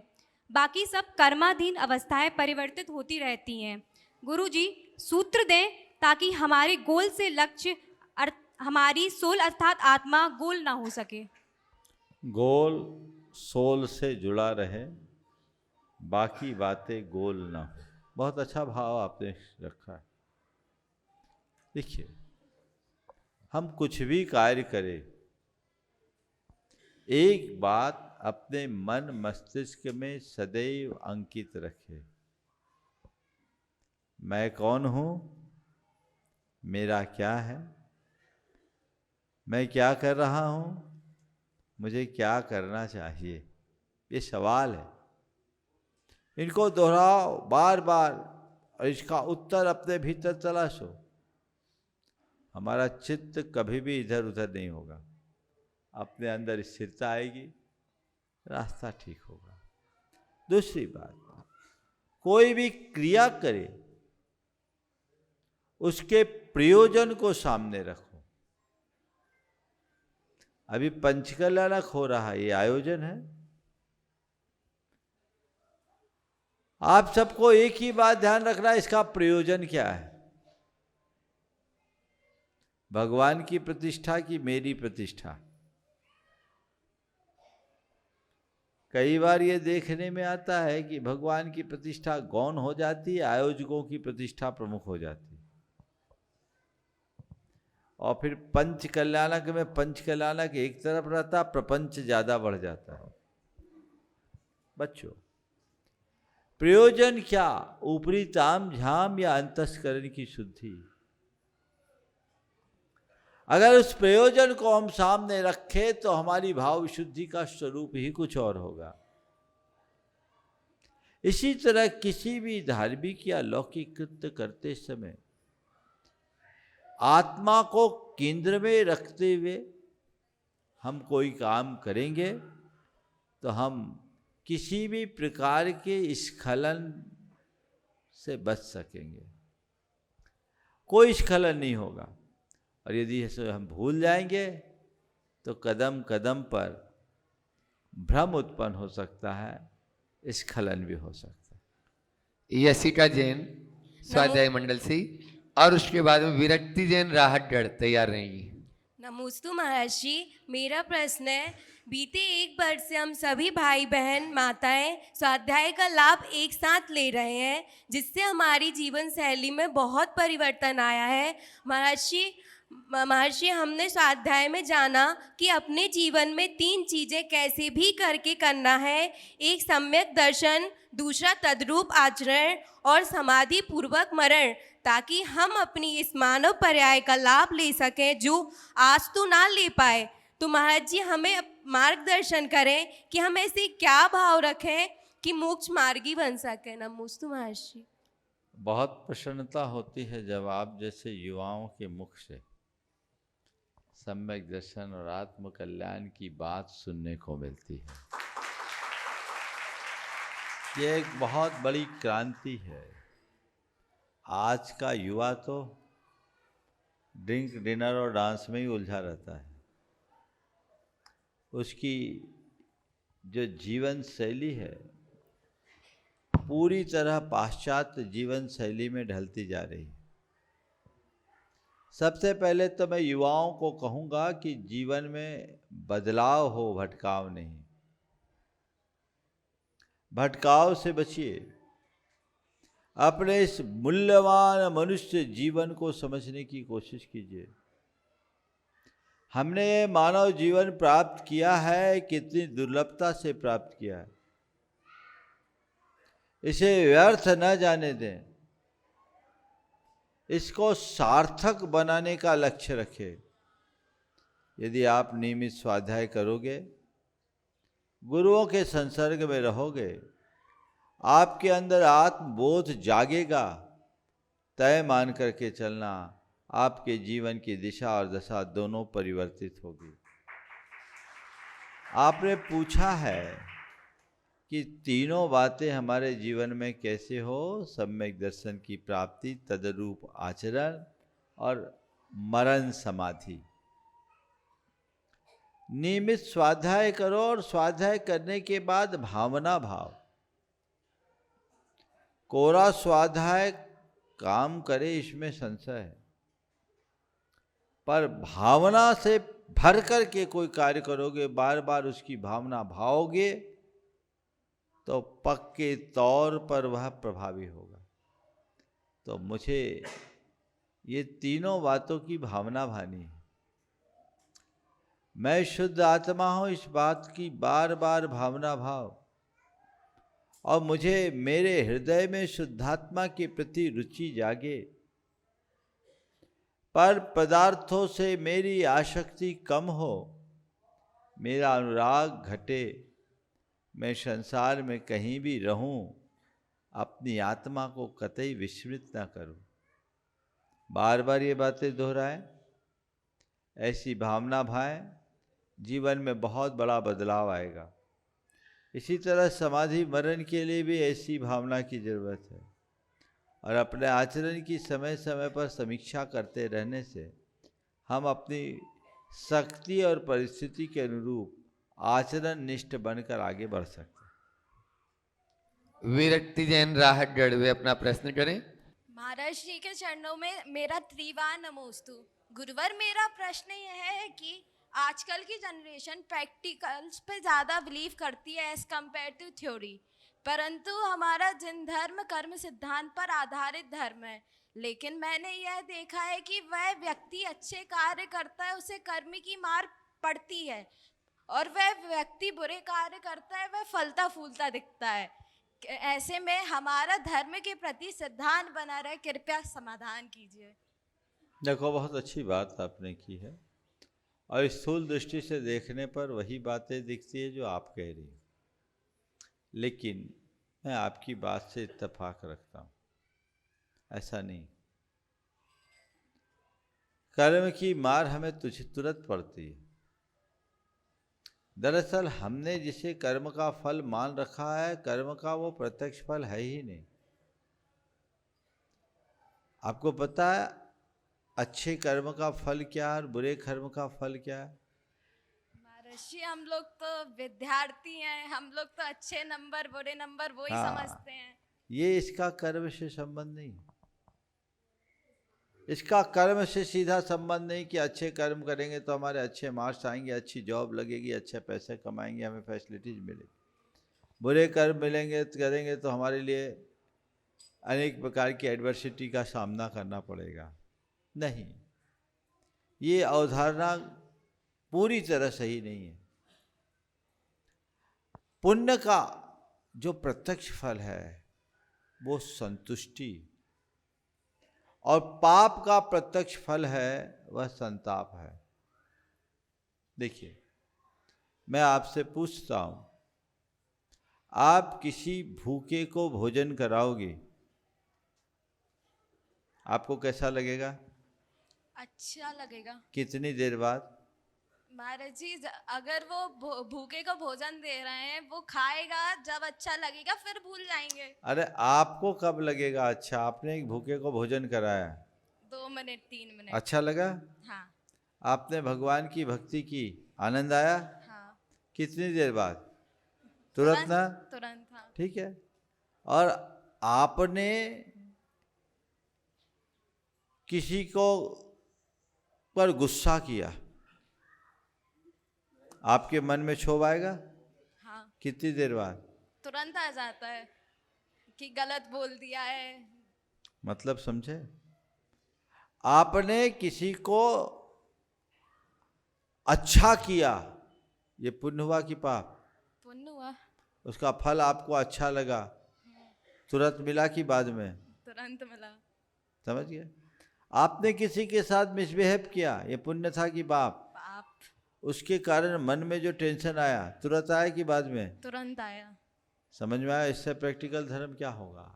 [SPEAKER 10] बाकी सब कर्माधीन अवस्थाएं परिवर्तित होती रहती हैं। गुरु जी सूत्र दें ताकि हमारे गोल से लक्ष्य हमारी सोल अर्थात आत्मा गोल ना हो सके।
[SPEAKER 3] गोल सोल से जुड़ा रहे, बाकी बातें गोल ना हो। बहुत अच्छा भाव आपने रखा है। देखिए, हम कुछ भी कार्य करें, एक बात अपने मन मस्तिष्क में सदैव अंकित रखें। मैं कौन हूँ, मेरा क्या है, मैं क्या कर रहा हूँ, मुझे क्या करना चाहिए। ये सवाल है, इनको दोहराओ बार बार और इसका उत्तर अपने भीतर तलाशो। हमारा चित्त कभी भी इधर उधर नहीं होगा, अपने अंदर स्थिरता आएगी, रास्ता ठीक होगा। दूसरी बात, कोई भी क्रिया करे उसके प्रयोजन को सामने रखो। अभी पंचकल्याणक हो रहा है, ये आयोजन है। आप सबको एक ही बात ध्यान रखना है, इसका प्रयोजन क्या है। भगवान की प्रतिष्ठा की मेरी प्रतिष्ठा। कई बार ये देखने में आता है कि भगवान की प्रतिष्ठा गौण हो जाती है, आयोजकों की प्रतिष्ठा प्रमुख हो जाती है। और फिर पंच कल्याणक में पंच कल्याणक एक तरफ रहता, प्रपंच ज्यादा बढ़ जाता है। बच्चों, प्रयोजन क्या, ऊपरी ताम झाम या अंतस्करण की शुद्धि। अगर उस प्रयोजन को हम सामने रखें तो हमारी भाव विशुद्धि का स्वरूप ही कुछ और होगा। इसी तरह किसी भी धार्मिक या लौकिक कृत्य करते समय आत्मा को केंद्र में रखते हुए हम कोई काम करेंगे तो हम किसी भी प्रकार के स्खलन से बच सकेंगे, कोई स्खलन नहीं होगा। और यदि इसे हम भूल जाएंगे तो कदम कदम पर भ्रम उत्पन्न हो सकता है, स्खलन भी हो सकता है।
[SPEAKER 2] यशिका जैन स्वाध्याय मंडल से, और उसके बाद में विरक्ति जैन राहतगढ़ तैयार रहेंगी।
[SPEAKER 11] नमोस्तु महाराज जी, मेरा प्रश्न है, बीते 1 वर्ष से हम सभी भाई बहन माताएं स्वाध्याय का लाभ एक साथ ले रहे हैं, जिससे हमारी जीवन शैली में बहुत परिवर्तन आया है। महाराज जी, महर्षि, हमने स्वाध्याय में जाना कि अपने जीवन में 3 चीजें कैसे भी करके करना है। एक सम्यक दर्शन, दूसरा तद्रूप आचरण और समाधि पूर्वक मरण, ताकि हम अपनी इस मानव पर्याय का लाभ ले सकें जो आज तो ना ले पाए। तो महाराज जी हमें मार्गदर्शन करें कि हम ऐसे क्या भाव रखें कि मोक्ष मार्गी बन सके। नमोस्तु महर्षि।
[SPEAKER 3] बहुत प्रसन्नता होती है जब आप जैसे युवाओं के मुख से सम्यक दर्शन और आत्म कल्याण की बात सुनने को मिलती है। ये एक बहुत बड़ी क्रांति है। आज का युवा तो ड्रिंक, डिनर और डांस में ही उलझा रहता है। उसकी जो जीवन शैली है पूरी तरह पाश्चात्य जीवन शैली में ढलती जा रही है। सबसे पहले तो मैं युवाओं को कहूँगा कि जीवन में बदलाव हो, भटकाव नहीं। भटकाव से बचिए। अपने इस मूल्यवान मनुष्य जीवन को समझने की कोशिश कीजिए। हमने ये मानव जीवन प्राप्त किया है, कितनी दुर्लभता से प्राप्त किया है। इसे व्यर्थ न जाने दें। इसको सार्थक बनाने का लक्ष्य रखें। यदि आप नियमित स्वाध्याय करोगे, गुरुओं के संसर्ग में रहोगे, आपके अंदर आत्मबोध जागेगा। तय मान करके चलना, आपके जीवन की दिशा और दशा दोनों परिवर्तित होगी। आपने पूछा है कि तीनों बातें हमारे जीवन में कैसे हो, सम्यक दर्शन की प्राप्ति, तदरूप आचरण और मरण समाधि। नियमित स्वाध्याय करो और स्वाध्याय करने के बाद भावना भाव। कोरा स्वाध्याय काम करे इसमें संशय है, पर भावना से भर कर के कोई कार्य करोगे, बार बार उसकी भावना भाओगे, तो पक्के तौर पर वह प्रभावी होगा। तो मुझे ये तीनों बातों की भावना भानी है। मैं शुद्ध आत्मा हूँ, इस बात की बार बार भावना भाव, और मुझे मेरे हृदय में शुद्धात्मा के प्रति रुचि जागे। पर पदार्थों से मेरी आसक्ति कम हो, मेरा अनुराग घटे, मैं संसार में कहीं भी रहूं, अपनी आत्मा को कतई विस्मृत न करूं। बार बार ये बातें दोहराएं, ऐसी भावना भाएं, जीवन में बहुत बड़ा बदलाव आएगा। इसी तरह समाधि मरण के लिए भी ऐसी भावना की जरूरत है। और अपने आचरण की समय समय पर समीक्षा करते रहने से हम अपनी शक्ति और परिस्थिति के अनुरूप आचरण निष्ठ बनकर आगे बढ़ सकते हैं।
[SPEAKER 2] विरक्ति जैन राहतगढ़ वे अपना प्रश्न करें।
[SPEAKER 12] महाराज श्री के चरणों में मेरा त्रिवार नमोस्तु। गुरुवर, मेरा प्रश्न यह है कि आजकल की जनरेशन प्रैक्टिकल्स पे ज़्यादा बिलीव करती है एज कम्पेयर टू थ्योरी, परंतु हमारा जिन धर्म कर्म सिद्धांत पर आधारित धर्म है, लेकिन मैंने यह देखा है कि वह व्यक्ति अच्छे कार्य करता है, उसे कर्म की मार पड़ती है, और वह व्यक्ति बुरे कार्य करता है, वह फलता फूलता दिखता है। ऐसे में हमारा धर्म के प्रति सिद्धांत बना रहे, कृपया समाधान कीजिए।
[SPEAKER 3] देखो, बहुत अच्छी बात आपने की है, और स्थूल दृष्टि से देखने पर वही बातें दिखती है जो आप कह रही हैं, लेकिन मैं आपकी बात से इत्तेफाक रखता हूँ। ऐसा नहीं, कर्म की मार हमें तुरंत पड़ती है। दरअसल हमने जिसे कर्म का फल मान रखा है, कर्म का वो प्रत्यक्ष फल है ही नहीं। आपको पता है अच्छे कर्म का फल क्या है और बुरे कर्म का फल क्या है?
[SPEAKER 12] महर्षि, हम लोग तो विद्यार्थी हैं, हम लोग तो अच्छे नंबर बुरे नंबर वो ही समझते हैं।
[SPEAKER 3] ये इसका कर्म से संबंध नहीं, इसका कर्म से सीधा संबंध नहीं कि अच्छे कर्म करेंगे तो हमारे अच्छे मार्क्स आएंगे, अच्छी जॉब लगेगी, अच्छे पैसे कमाएंगे, हमें फैसिलिटीज मिलेगी। बुरे कर्म करेंगे तो हमारे लिए अनेक प्रकार की एडवर्सिटी का सामना करना पड़ेगा। नहीं, ये अवधारणा पूरी तरह सही नहीं है। पुण्य का जो प्रत्यक्ष फल है वो संतुष्टि, और पाप का प्रत्यक्ष फल है वह संताप है। देखिए, मैं आपसे पूछता हूं, आप किसी भूखे को भोजन कराओगे, आपको कैसा लगेगा?
[SPEAKER 12] अच्छा लगेगा।
[SPEAKER 3] कितनी देर बाद?
[SPEAKER 12] महाराज जी, अगर वो भूखे को भोजन दे रहे हैं, वो खाएगा, जब अच्छा लगेगा फिर भूल जाएंगे।
[SPEAKER 3] अरे आपको कब लगेगा अच्छा? आपने एक भूखे को भोजन कराया,
[SPEAKER 12] 2 मिनट 3 मिनट।
[SPEAKER 3] अच्छा लगा?
[SPEAKER 12] हाँ।
[SPEAKER 3] आपने भगवान की भक्ति की, आनंद आया?
[SPEAKER 12] हाँ।
[SPEAKER 3] कितनी देर बाद? तुरंत ना?
[SPEAKER 12] तुरंत। हाँ।
[SPEAKER 3] ठीक है। और आपने किसी को पर गुस्सा किया, आपके मन में क्षोभ आएगा?
[SPEAKER 12] हाँ।
[SPEAKER 3] कितनी देर बाद?
[SPEAKER 12] तुरंत आ जाता है कि गलत बोल दिया है।
[SPEAKER 3] मतलब समझे? आपने किसी को अच्छा किया, ये पुण्य हुआ कि पाप?
[SPEAKER 12] पुण्य हुआ।
[SPEAKER 3] उसका फल आपको अच्छा लगा, तुरंत मिला कि बाद में?
[SPEAKER 12] तुरंत मिला।
[SPEAKER 3] समझ गए? आपने किसी के साथ मिसबिहेव किया, ये पुण्य था कि पाप?
[SPEAKER 12] पाप।
[SPEAKER 3] उसके कारण मन में जो टेंशन आया, तुरंत आया कि बाद में?
[SPEAKER 12] तुरंत आया।
[SPEAKER 3] समझ में आया? इससे प्रैक्टिकल धर्म क्या होगा?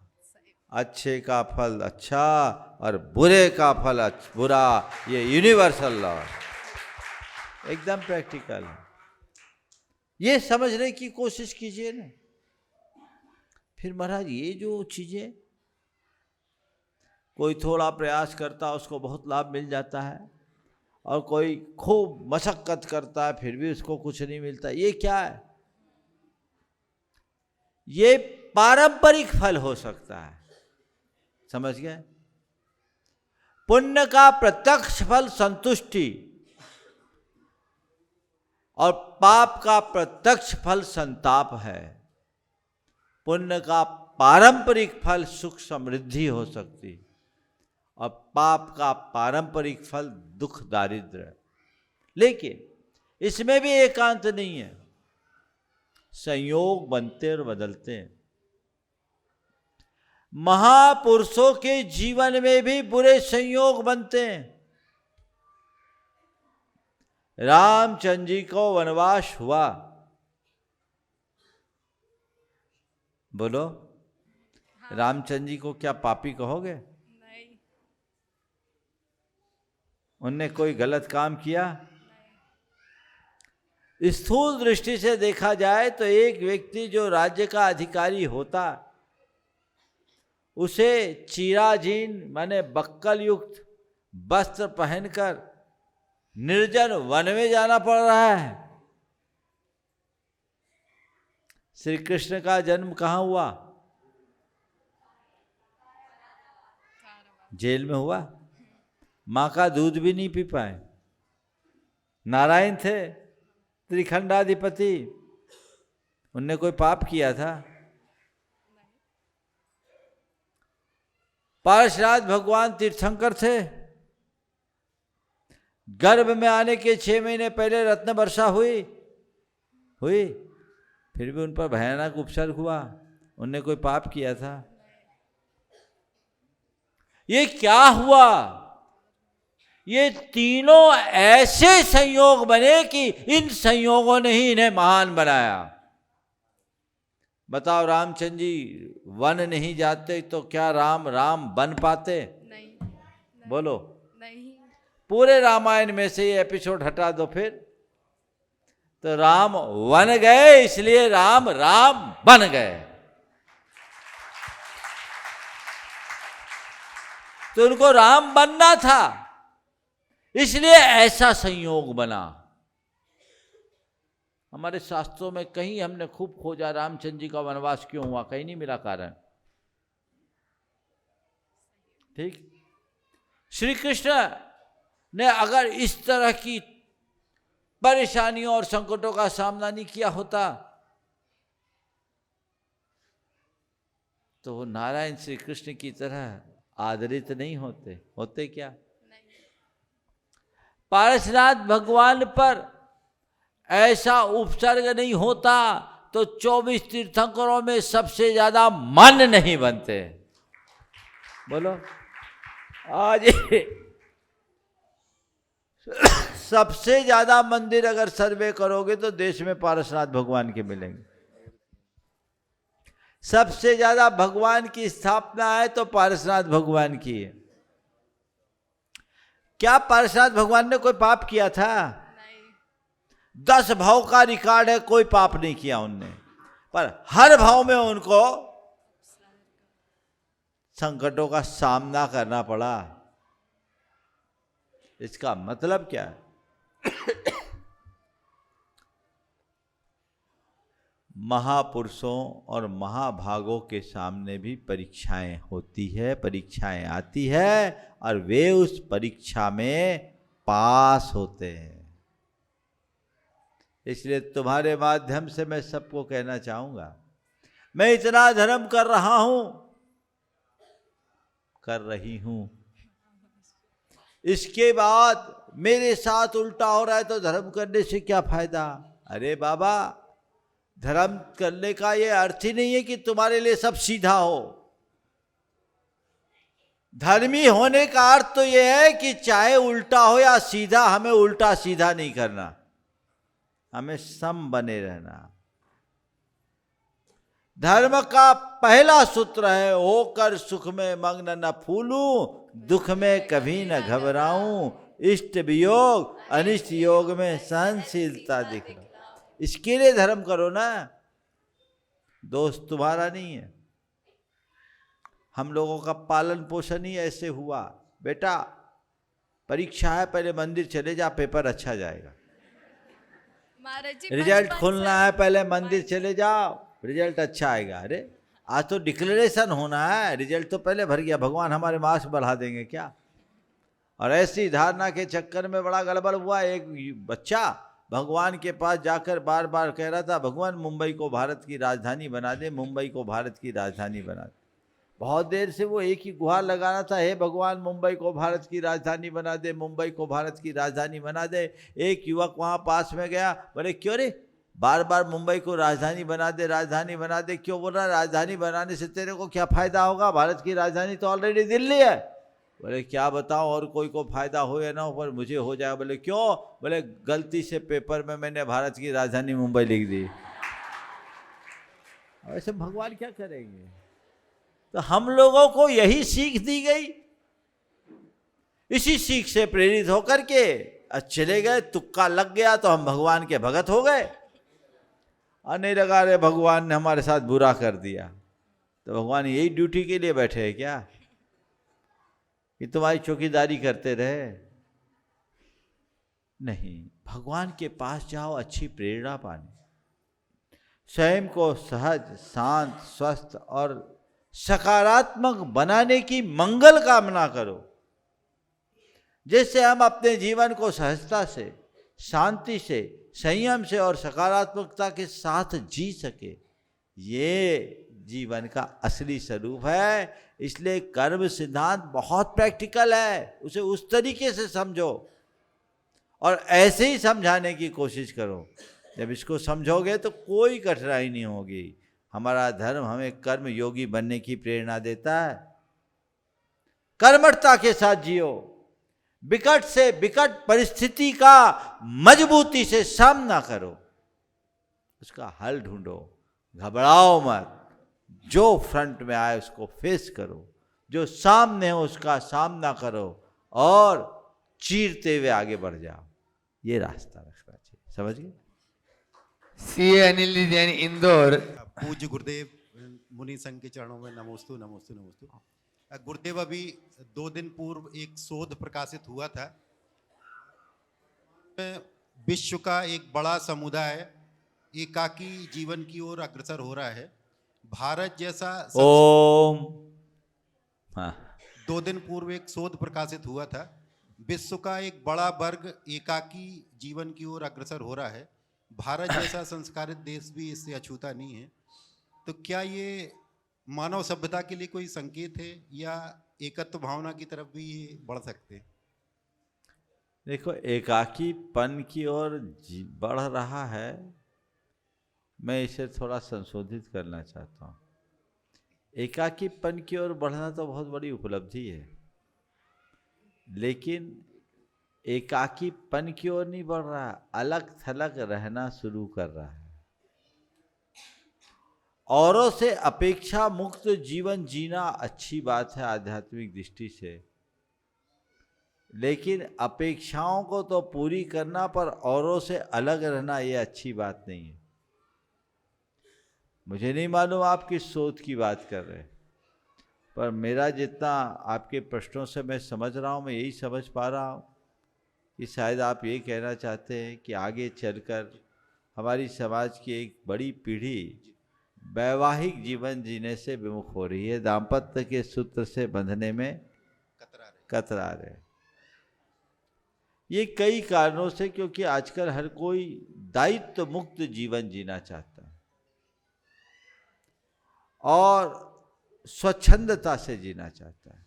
[SPEAKER 3] अच्छे का फल अच्छा और बुरे का फल बुरा, ये यूनिवर्सल लॉ, एकदम प्रैक्टिकल है। ये समझने की कोशिश कीजिए ना। फिर महाराज ये जो चीजें, कोई थोड़ा प्रयास करता उसको बहुत लाभ मिल जाता है, और कोई खूब मशक्कत करता है फिर भी उसको कुछ नहीं मिलता, ये क्या है? ये पारंपरिक फल हो सकता है, समझ गए? पुण्य का प्रत्यक्ष फल संतुष्टि, और पाप का प्रत्यक्ष फल संताप है। पुण्य का पारंपरिक फल सुख समृद्धि हो सकती, और पाप का पारंपरिक फल दुख दारिद्र्य। लेकिन इसमें भी एकांत नहीं है, संयोग बनते और बदलते हैं। महापुरुषों के जीवन में भी बुरे संयोग बनते हैं। रामचंद्र जी को वनवास हुआ, बोलो, हाँ। रामचंद्र जी को क्या पापी कहोगे?
[SPEAKER 12] नहीं।
[SPEAKER 3] उनने कोई गलत काम किया? नहीं। स्थूल दृष्टि से देखा जाए तो एक व्यक्ति जो राज्य का अधिकारी होता, उसे चिराजीन माने बक्कल युक्त वस्त्र पहनकर निर्जन वन में जाना पड़ रहा है। श्री कृष्ण का जन्म कहाँ हुआ? जेल में हुआ। माँ का दूध भी नहीं पी पाए। नारायण थे त्रिखंडाधिपति, उनने कोई पाप किया था? पार्षराज भगवान तीर्थंकर थे, गर्भ में आने के 6 महीने पहले रत्न वर्षा हुई, फिर भी उन पर भयानक उपसर्ग हुआ। उनने कोई पाप किया था? ये क्या हुआ? ये तीनों ऐसे संयोग बने कि इन संयोगों ने ही इन्हें महान बनाया। बताओ, रामचंद्र जी वन नहीं जाते तो क्या राम बन पाते?
[SPEAKER 12] नहीं।
[SPEAKER 3] बोलो।
[SPEAKER 12] नहीं।
[SPEAKER 3] पूरे रामायण में से ये एपिसोड हटा दो फिर, तो राम वन गए इसलिए राम बन गए। तो उनको राम बनना था, इसलिए ऐसा संयोग बना। हमारे शास्त्रों में कहीं हमने खूब खोजा रामचंद्र जी का वनवास क्यों हुआ, कहीं नहीं मिला कारण। ठीक, श्री कृष्ण ने अगर इस तरह की परेशानियों और संकटों का सामना नहीं किया होता तो वो नारायण श्री कृष्ण की तरह आदरित नहीं होते। होते क्या? नहीं। पारसनाथ भगवान पर ऐसा उपसर्ग नहीं होता तो 24 तीर्थंकरों में सबसे ज्यादा मान्य नहीं बनते। बोलो, आज सबसे ज्यादा मंदिर अगर सर्वे करोगे तो देश में पारसनाथ भगवान के मिलेंगे। सबसे ज्यादा भगवान की स्थापना है तो पारसनाथ भगवान की है। क्या पारसनाथ भगवान ने कोई पाप किया था? 10 भाव का रिकॉर्ड है, कोई पाप नहीं किया उनने, पर हर भाव में उनको संकटों का सामना करना पड़ा। इसका मतलब क्या है? महापुरुषों और महाभागों के सामने भी परीक्षाएं होती है, परीक्षाएं आती है और वे उस परीक्षा में पास होते हैं। इसलिए तुम्हारे माध्यम से मैं सबको कहना चाहूंगा, मैं इतना धर्म कर रहा हूं, कर रही हूं, इसके बाद मेरे साथ उल्टा हो रहा है तो धर्म करने से क्या फायदा? अरे बाबा, धर्म करने का ये अर्थ ही नहीं है कि तुम्हारे लिए सब सीधा हो। धर्मी होने का अर्थ तो ये है कि चाहे उल्टा हो या सीधा, हमें उल्टा सीधा नहीं करना, हमें सम बने रहना। धर्म का पहला सूत्र है, होकर सुख में मग्न न फूलूं, दुख में कभी न घबराऊं, इष्ट वियोग अनिष्ट योग में सहनशीलता दिखना। इसके लिए धर्म करो ना, दोस्त तुम्हारा नहीं है। हम लोगों का पालन पोषण ही ऐसे हुआ। बेटा, परीक्षा है, पहले मंदिर चले जा, पेपर अच्छा जाएगा। रिजल्ट खुलना है, पहले मंदिर चले जाओ, रिजल्ट अच्छा आएगा। अरे आज तो डिक्लेरेशन होना है, रिजल्ट तो पहले भर गया, भगवान हमारे मार्क्स बढ़ा देंगे क्या? और ऐसी धारणा के चक्कर में बड़ा गड़बड़ हुआ। एक बच्चा भगवान के पास जाकर बार बार कह रहा था, भगवान मुंबई को भारत की राजधानी बना दे, मुंबई को भारत की राजधानी बना दे। बहुत देर से वो एक ही गुहार लगाना था, हे भगवान मुंबई को भारत की राजधानी बना दे, मुंबई को भारत की राजधानी बना दे। एक युवक वहाँ पास में गया, बोले क्यों रे बार बार मुंबई को राजधानी बना दे, राजधानी बना दे, क्यों? बोल रहा राजधानी बनाने से तेरे को क्या फ़ायदा होगा? भारत की राजधानी तो ऑलरेडी दिल्ली है। बोले क्या बताओ, और कोई को फायदा हो या ना हो, पर मुझे हो जाएगा। बोले क्यों? बोले गलती से पेपर में मैंने भारत की राजधानी मुंबई लिख दी। ऐसे भगवान क्या करेंगे? तो हम लोगों को यही सीख दी गई, इसी सीख से प्रेरित होकर के चले गए। तुक्का लग गया तो हम भगवान के भगत हो गए, और नहीं लगा रे भगवान ने हमारे साथ बुरा कर दिया। तो भगवान यही ड्यूटी के लिए बैठे हैं क्या कि तुम्हारी चौकीदारी करते रहे? नहीं, भगवान के पास जाओ अच्छी प्रेरणा पाने, स्वयं को सहज, शांत, स्वस्थ और सकारात्मक बनाने की मंगल कामना करो, जिससे हम अपने जीवन को सहजता से, शांति से, संयम से और सकारात्मकता के साथ जी सके। ये जीवन का असली स्वरूप है। इसलिए कर्म सिद्धांत बहुत प्रैक्टिकल है, उसे उस तरीके से समझो और ऐसे ही समझाने की कोशिश करो। जब इसको समझोगे तो कोई कठिनाई नहीं होगी। हमारा धर्म हमें कर्म योगी बनने की प्रेरणा देता है। कर्मठता के साथ जियो, विकट से विकट परिस्थिति का मजबूती से सामना करो, उसका हल ढूंढो, घबराओ मत। जो फ्रंट में आए उसको फेस करो, जो सामने हो उसका सामना करो और चीरते हुए आगे बढ़ जाओ। ये रास्ता रखना चाहिए, समझ गए?
[SPEAKER 2] सीए अनिल जैन, इंदौर।
[SPEAKER 13] पूज्य गुरुदेव मुनि संघ के चरणों में नमोस्तु नमोस्तु नमोस्तु। गुरुदेव, अभी 2 दिन पूर्व एक शोध प्रकाशित हुआ था। विश्व का एक बड़ा समुदाय एकाकी जीवन की ओर अग्रसर हो रहा है। भारत जैसा
[SPEAKER 3] ओम। हाँ।
[SPEAKER 13] 2 दिन पूर्व एक शोध प्रकाशित हुआ था। विश्व का एक बड़ा वर्ग एकाकी जीवन की ओर अग्रसर हो रहा है। भारत जैसा संस्कारित देश भी इससे अछूता नहीं है। तो क्या ये मानव सभ्यता के लिए कोई संकेत है या एकत्व भावना की तरफ भी ये बढ़ सकते हैं?
[SPEAKER 3] देखो, एकाकीपन की ओर बढ़ रहा है, मैं इसे थोड़ा संशोधित करना चाहता हूँ। एकाकीपन की ओर बढ़ना तो बहुत बड़ी उपलब्धि है, लेकिन एकाकीपन की ओर नहीं बढ़ रहा, अलग थलग रहना शुरू कर रहा है। औरों से अपेक्षा मुक्त जीवन जीना अच्छी बात है आध्यात्मिक दृष्टि से, लेकिन अपेक्षाओं को तो पूरी करना, पर औरों से अलग रहना ये अच्छी बात नहीं है। मुझे नहीं मालूम आप किस सोच की बात कर रहे हैं, पर मेरा जितना आपके प्रश्नों से मैं समझ रहा हूँ, मैं यही समझ पा रहा हूँ कि शायद आप ये कहना चाहते हैं कि आगे चलकर हमारी समाज की एक बड़ी पीढ़ी वैवाहिक जीवन जीने से विमुख हो रही है, दाम्पत्य के सूत्र से बंधने में कतरा रहे। ये कई कारणों से, क्योंकि आजकल हर कोई दायित्व मुक्त जीवन जीना चाहता है और स्वच्छंदता से जीना चाहता है।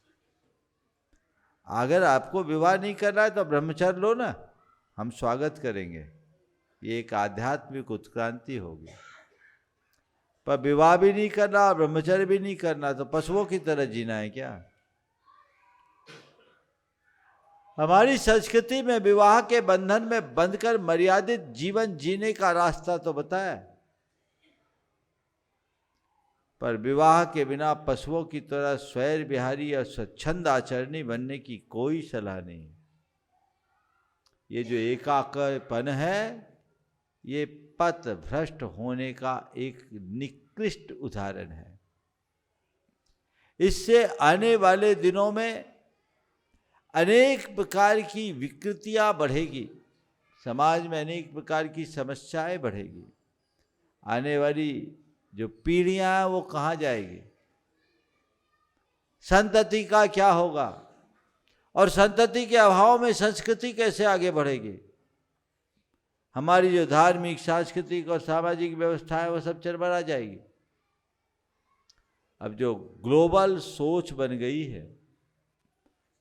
[SPEAKER 3] अगर आपको विवाह नहीं करना है तो ब्रह्मचर्य लो ना, हम स्वागत करेंगे, ये एक आध्यात्मिक उत्क्रांति होगी। पर विवाह भी नहीं करना, ब्रह्मचर्य भी नहीं करना, तो पशुओं की तरह जीना है क्या? हमारी संस्कृति में विवाह के बंधन में बंधकर मर्यादित जीवन जीने का रास्ता तो बताया, पर विवाह के बिना पशुओं की तरह स्वैर विहारी और स्वच्छंद आचरणी बनने की कोई सलाह नहीं। ये जो एकाकीपन है, ये पथ भ्रष्ट होने का एक निकृष्ट उदाहरण है। इससे आने वाले दिनों में अनेक प्रकार की विकृतियां बढ़ेगी, समाज में अनेक प्रकार की समस्याएं बढ़ेगी। आने वाली जो पीढ़ियां हैं वो कहाँ जाएगी? संतति का क्या होगा? और संतति के अभाव में संस्कृति कैसे आगे बढ़ेगी? हमारी जो धार्मिक, सांस्कृतिक और सामाजिक व्यवस्था है वो सब चरमरा जाएगी। अब जो ग्लोबल सोच बन गई है,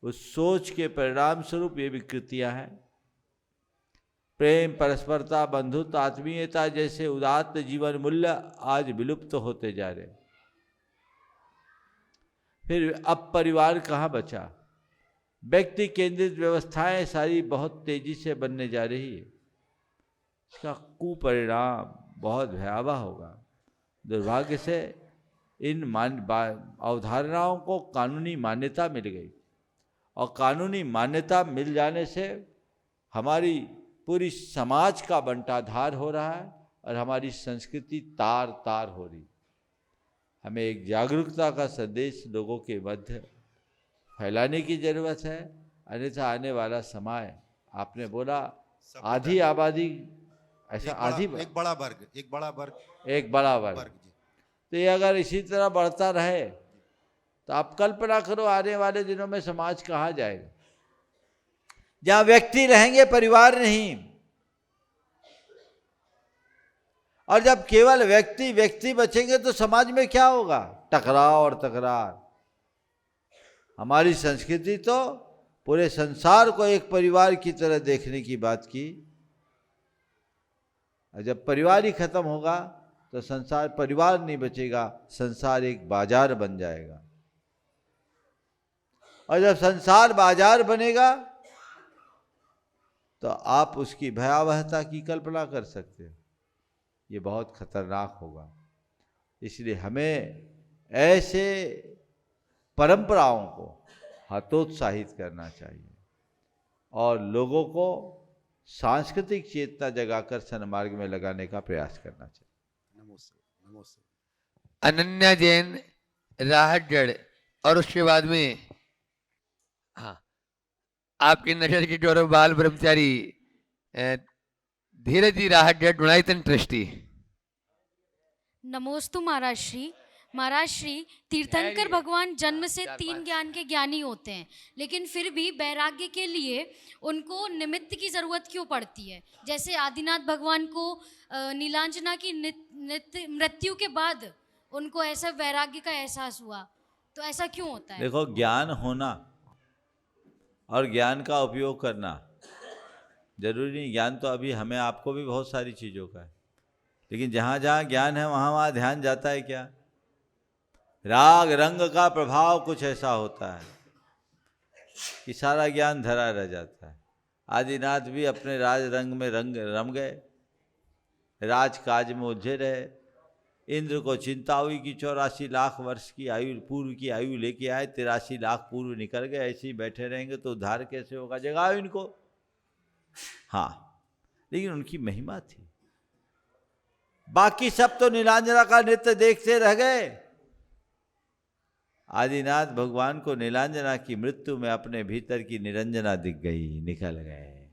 [SPEAKER 3] उस सोच के परिणाम स्वरूप ये विकृतियां हैं। प्रेम, परस्परता, बंधुत्व, आत्मीयता जैसे उदात्त जीवन मूल्य आज विलुप्त होते जा रहे। फिर अब परिवार कहाँ बचा? व्यक्ति केंद्रित व्यवस्थाएं सारी बहुत तेजी से बनने जा रही है। इसका कुपरिणाम बहुत भयावह होगा। दुर्भाग्य से इन अवधारणाओं को कानूनी मान्यता मिल गई, और कानूनी मान्यता मिल जाने से हमारी पूरी समाज का बंटाधार हो रहा है और हमारी संस्कृति तार तार हो रही। हमें एक जागरूकता का संदेश लोगों के मध्य फैलाने की जरूरत है, अन्यथा आने वाला समय, आपने बोला आधी आबादी, ऐसा आधी,
[SPEAKER 13] एक बड़ा वर्ग
[SPEAKER 3] तो ये अगर इसी तरह बढ़ता रहे तो आप कल्पना करो आने वाले दिनों में समाज कहाँ जाएगा? जहां व्यक्ति रहेंगे, परिवार नहीं। और जब केवल व्यक्ति व्यक्ति बचेंगे तो समाज में क्या होगा? टकराव और तकरार। हमारी संस्कृति तो पूरे संसार को एक परिवार की तरह देखने की बात की, और जब परिवार ही खत्म होगा तो संसार, परिवार नहीं बचेगा, संसार एक बाजार बन जाएगा। और जब संसार बाजार बनेगा तो आप उसकी भयावहता की कल्पना कर सकते हो। ये बहुत खतरनाक होगा। इसलिए हमें ऐसे परंपराओं को हतोत्साहित करना चाहिए और लोगों को सांस्कृतिक चेतना जगाकर सन्मार्ग में लगाने का प्रयास करना चाहिए।
[SPEAKER 13] नमस्ते।
[SPEAKER 2] अनन्या जैन, राहतगढ़, और उसके बाद में हाँ, आपकी नजर की गौरव बाल ब्रह्मचारी धीरज जी, राहतगढ़, गुणायतन ट्रस्टी।
[SPEAKER 14] नमोस्तु महाराज श्री। महाराज श्री, तीर्थंकर भगवान जन्म से 3 ज्ञान के ज्ञानी होते हैं, लेकिन फिर भी वैराग्य के लिए उनको निमित्त की जरूरत क्यों पड़ती है? जैसे आदिनाथ भगवान को नीलांजना की मृत्यु के बाद उनको ऐसा वैराग्य का एहसास हुआ, तो ऐसा क्यों होता है?
[SPEAKER 3] देखो, ज्ञान होना और ज्ञान का उपयोग करना जरूरी नहीं, ज्ञान तो अभी हमें आपको भी बहुत सारी चीज़ों का है, लेकिन जहाँ जहाँ ज्ञान है वहाँ वहाँ ध्यान जाता है क्या? राग रंग का प्रभाव कुछ ऐसा होता है कि सारा ज्ञान धरा रह जाता है। आदिनाथ भी अपने राज रंग में रम गए, राजकाज में उलझे रहे। इंद्र को चिंता हुई कि 84 लाख वर्ष की आयु पूर्व की आयु लेके आए, 83 लाख पूर्व निकल गए, ऐसे ही बैठे रहेंगे तो उद्धार कैसे होगा? जगाओ इनको। हाँ, लेकिन उनकी महिमा थी। बाकी सब तो नीलांजना का नृत्य देखते रह गए। आदिनाथ भगवान को नीलांजना की मृत्यु में अपने भीतर की निरंजना दिख गई, निकल गए।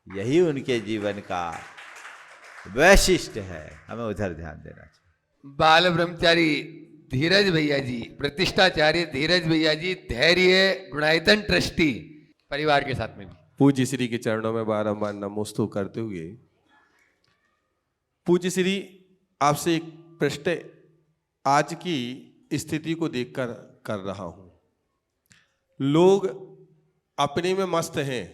[SPEAKER 3] यही उनके जीवन का वैशिष्ट्य है, हमें उधर ध्यान देना चाहिए।
[SPEAKER 2] बाल ब्रह्मचारी धीरज भैया जी, प्रतिष्ठाचार्य धीरज भैया जी, धैर्य गुणायतन ट्रस्टी, परिवार के साथ में भी
[SPEAKER 15] पूज्य श्री के चरणों में बारंबार नमोस्तु करते हुए, पूज्य श्री आपसे एक प्रश्न आज की स्थिति को देखकर कर रहा हूं। लोग अपने में मस्त हैं,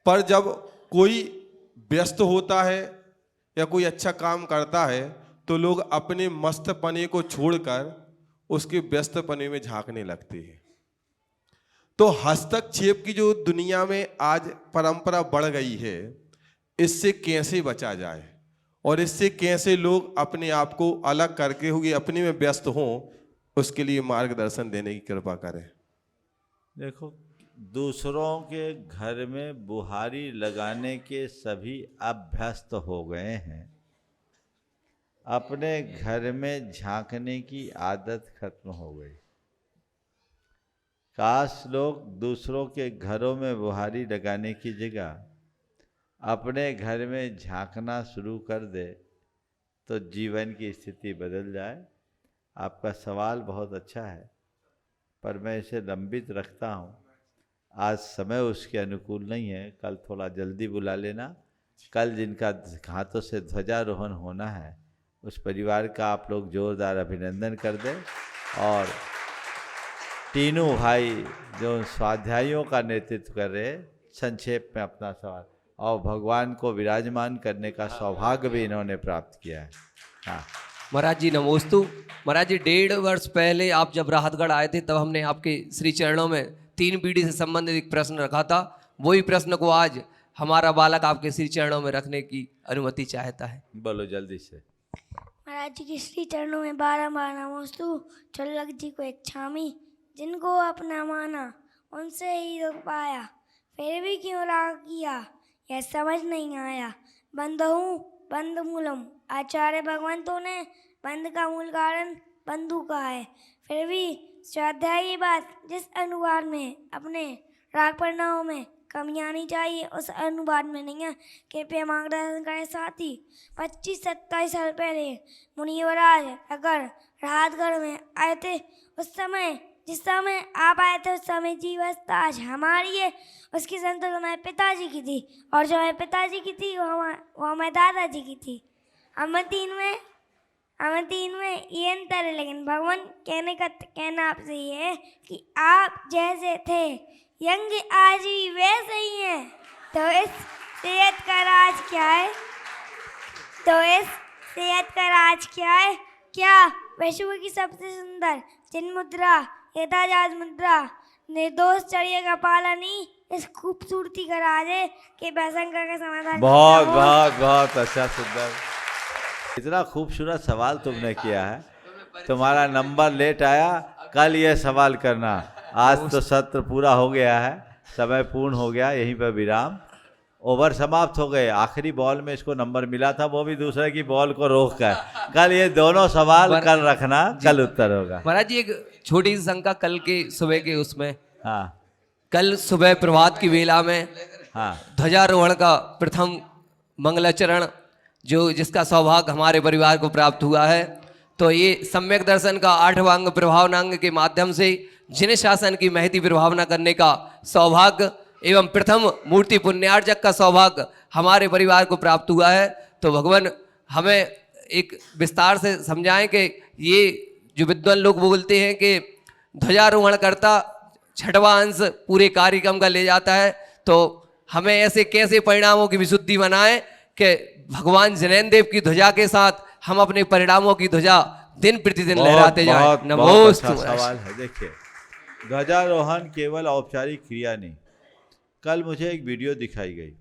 [SPEAKER 15] पर जब कोई व्यस्त होता है या कोई अच्छा काम करता है तो लोग अपने मस्तपने को छोड़कर उसके व्यस्तपने में झांकने लगते हैं। तो हस्तक्षेप की जो दुनिया में आज परंपरा बढ़ गई है, इससे कैसे बचा जाए और इससे कैसे लोग अपने आप को अलग करके हुए अपने में व्यस्त हों, उसके लिए मार्गदर्शन देने की कृपा करें।
[SPEAKER 3] देखो, दूसरों के घर में बुहारी लगाने के सभी अभ्यस्त हो गए हैं, अपने घर में झांकने की आदत खत्म हो गई। काश लोग दूसरों के घरों में बुहारी लगाने की जगह अपने घर में झांकना शुरू कर दे तो जीवन की स्थिति बदल जाए। आपका सवाल बहुत अच्छा है, पर मैं इसे लंबित रखता हूँ। आज समय उसके अनुकूल नहीं है, कल थोड़ा जल्दी बुला लेना। कल जिनका हाथों से ध्वजारोहण होना है, उस परिवार का आप लोग जोरदार अभिनंदन कर दें। और तीनों भाई जो स्वाध्यायों का नेतृत्व कर रहे, संक्षेप में अपना सवाल, और भगवान को विराजमान करने का सौभाग्य भी इन्होंने प्राप्त किया है। हाँ
[SPEAKER 16] महाराज जी नमोस्तु। महाराज जी 1.5 वर्ष पहले आप जब राहतगढ़ आए थे, तब हमने आपके श्री चरणों में 3 पीढ़ी से संबंधित एक प्रश्न रखा था। वही प्रश्न को आज हमारा बालक आपके श्री चरणों में रखने की अनुमति चाहता है।
[SPEAKER 3] बोलो जल्दी से।
[SPEAKER 17] महाराज जी के श्री चरणों में बारंबार नमोस्तु। चुल्लक जी को एक छामी, जिनको अपना माना उनसे ही दुख पाया, फिर भी क्यों राग किया यह समझ नहीं आया। बंद हूँ बंद मूलम, आचार्य भगवंतों ने बंद का मूल कारण बंधु का है। फिर भी स्वाध्याय ये बात जिस अनुवाद में अपने राग परिणामों में कमी आनी चाहिए, उस अनुवाद में नहीं है। कृपया मार्गदर्शन करें साथी। 25-27 साल पहले मुनिवराज अगर राहतगढ़ में आए थे, उस समय जिस समय आप आए थे उस समय जीवस्था आज हमारी है, उसकी संतुष्ट हमारे पिताजी की थी, और जो हमारे पिताजी की थी वो हमारे दादाजी की थी। हम तीन में ये अंतर है, लेकिन भगवान कहना आपसे ये है कि आप जैसे थे यंग आज भी वैसे ही हैं। तो इस सेहत का राज क्या है? क्या विश्व की सबसे सुंदर चिन्ह मुद्रा, यथाजात मुद्रा, निर्दोष चर्या का पालनी इस खूबसूरती का राज है कि भयशंकर का समाधान।
[SPEAKER 3] बहुत बहुत बहुत अच्छा, सुंदर, इतना खूबसूरत सवाल तुमने किया है। तुम्हारा नंबर लेट आया, कल ये सवाल करना। आज तो सत्र पूरा हो गया है, समय पूर्ण हो गया, यहीं पर विराम। ओवर समाप्त हो गए। आखिरी बॉल में इसको नंबर मिला था, वो भी दूसरे की बॉल को रोक कर। कल ये दोनों सवाल कल रखना, कल उत्तर होगा।
[SPEAKER 16] महाराज जी एक छोटी सी शंका कल के सुबह के उसमें,
[SPEAKER 3] हाँ
[SPEAKER 16] कल सुबह प्रभात की वेला में
[SPEAKER 3] हाँ
[SPEAKER 16] ध्वजारोहण का प्रथम मंगलाचरण जिसका सौभाग्य हमारे परिवार को प्राप्त हुआ है, तो ये सम्यक दर्शन का 8वां अंग प्रभावनांग के माध्यम से जिन शासन की महती प्रभावना करने का सौभाग्य एवं प्रथम मूर्ति पुण्यार्जक का सौभाग्य हमारे परिवार को प्राप्त हुआ है। तो भगवान हमें एक विस्तार से समझाएं कि ये जो विद्वान लोग बोलते हैं कि ध्वजारोहण करता 6वां अंश पूरे कार्यक्रम का ले जाता है, तो हमें ऐसे कैसे परिणामों की विशुद्धि बनाएं कि भगवान जैन देव की ध्वजा के साथ हम अपने परिणामों की ध्वजा दिन प्रतिदिन लहराते जाएं।
[SPEAKER 3] बहुत
[SPEAKER 16] नमोस्तु
[SPEAKER 3] अच्छा सवाल है। देखिए, ध्वजारोहण केवल औपचारिक क्रिया नहीं। कल मुझे एक वीडियो दिखाई गई,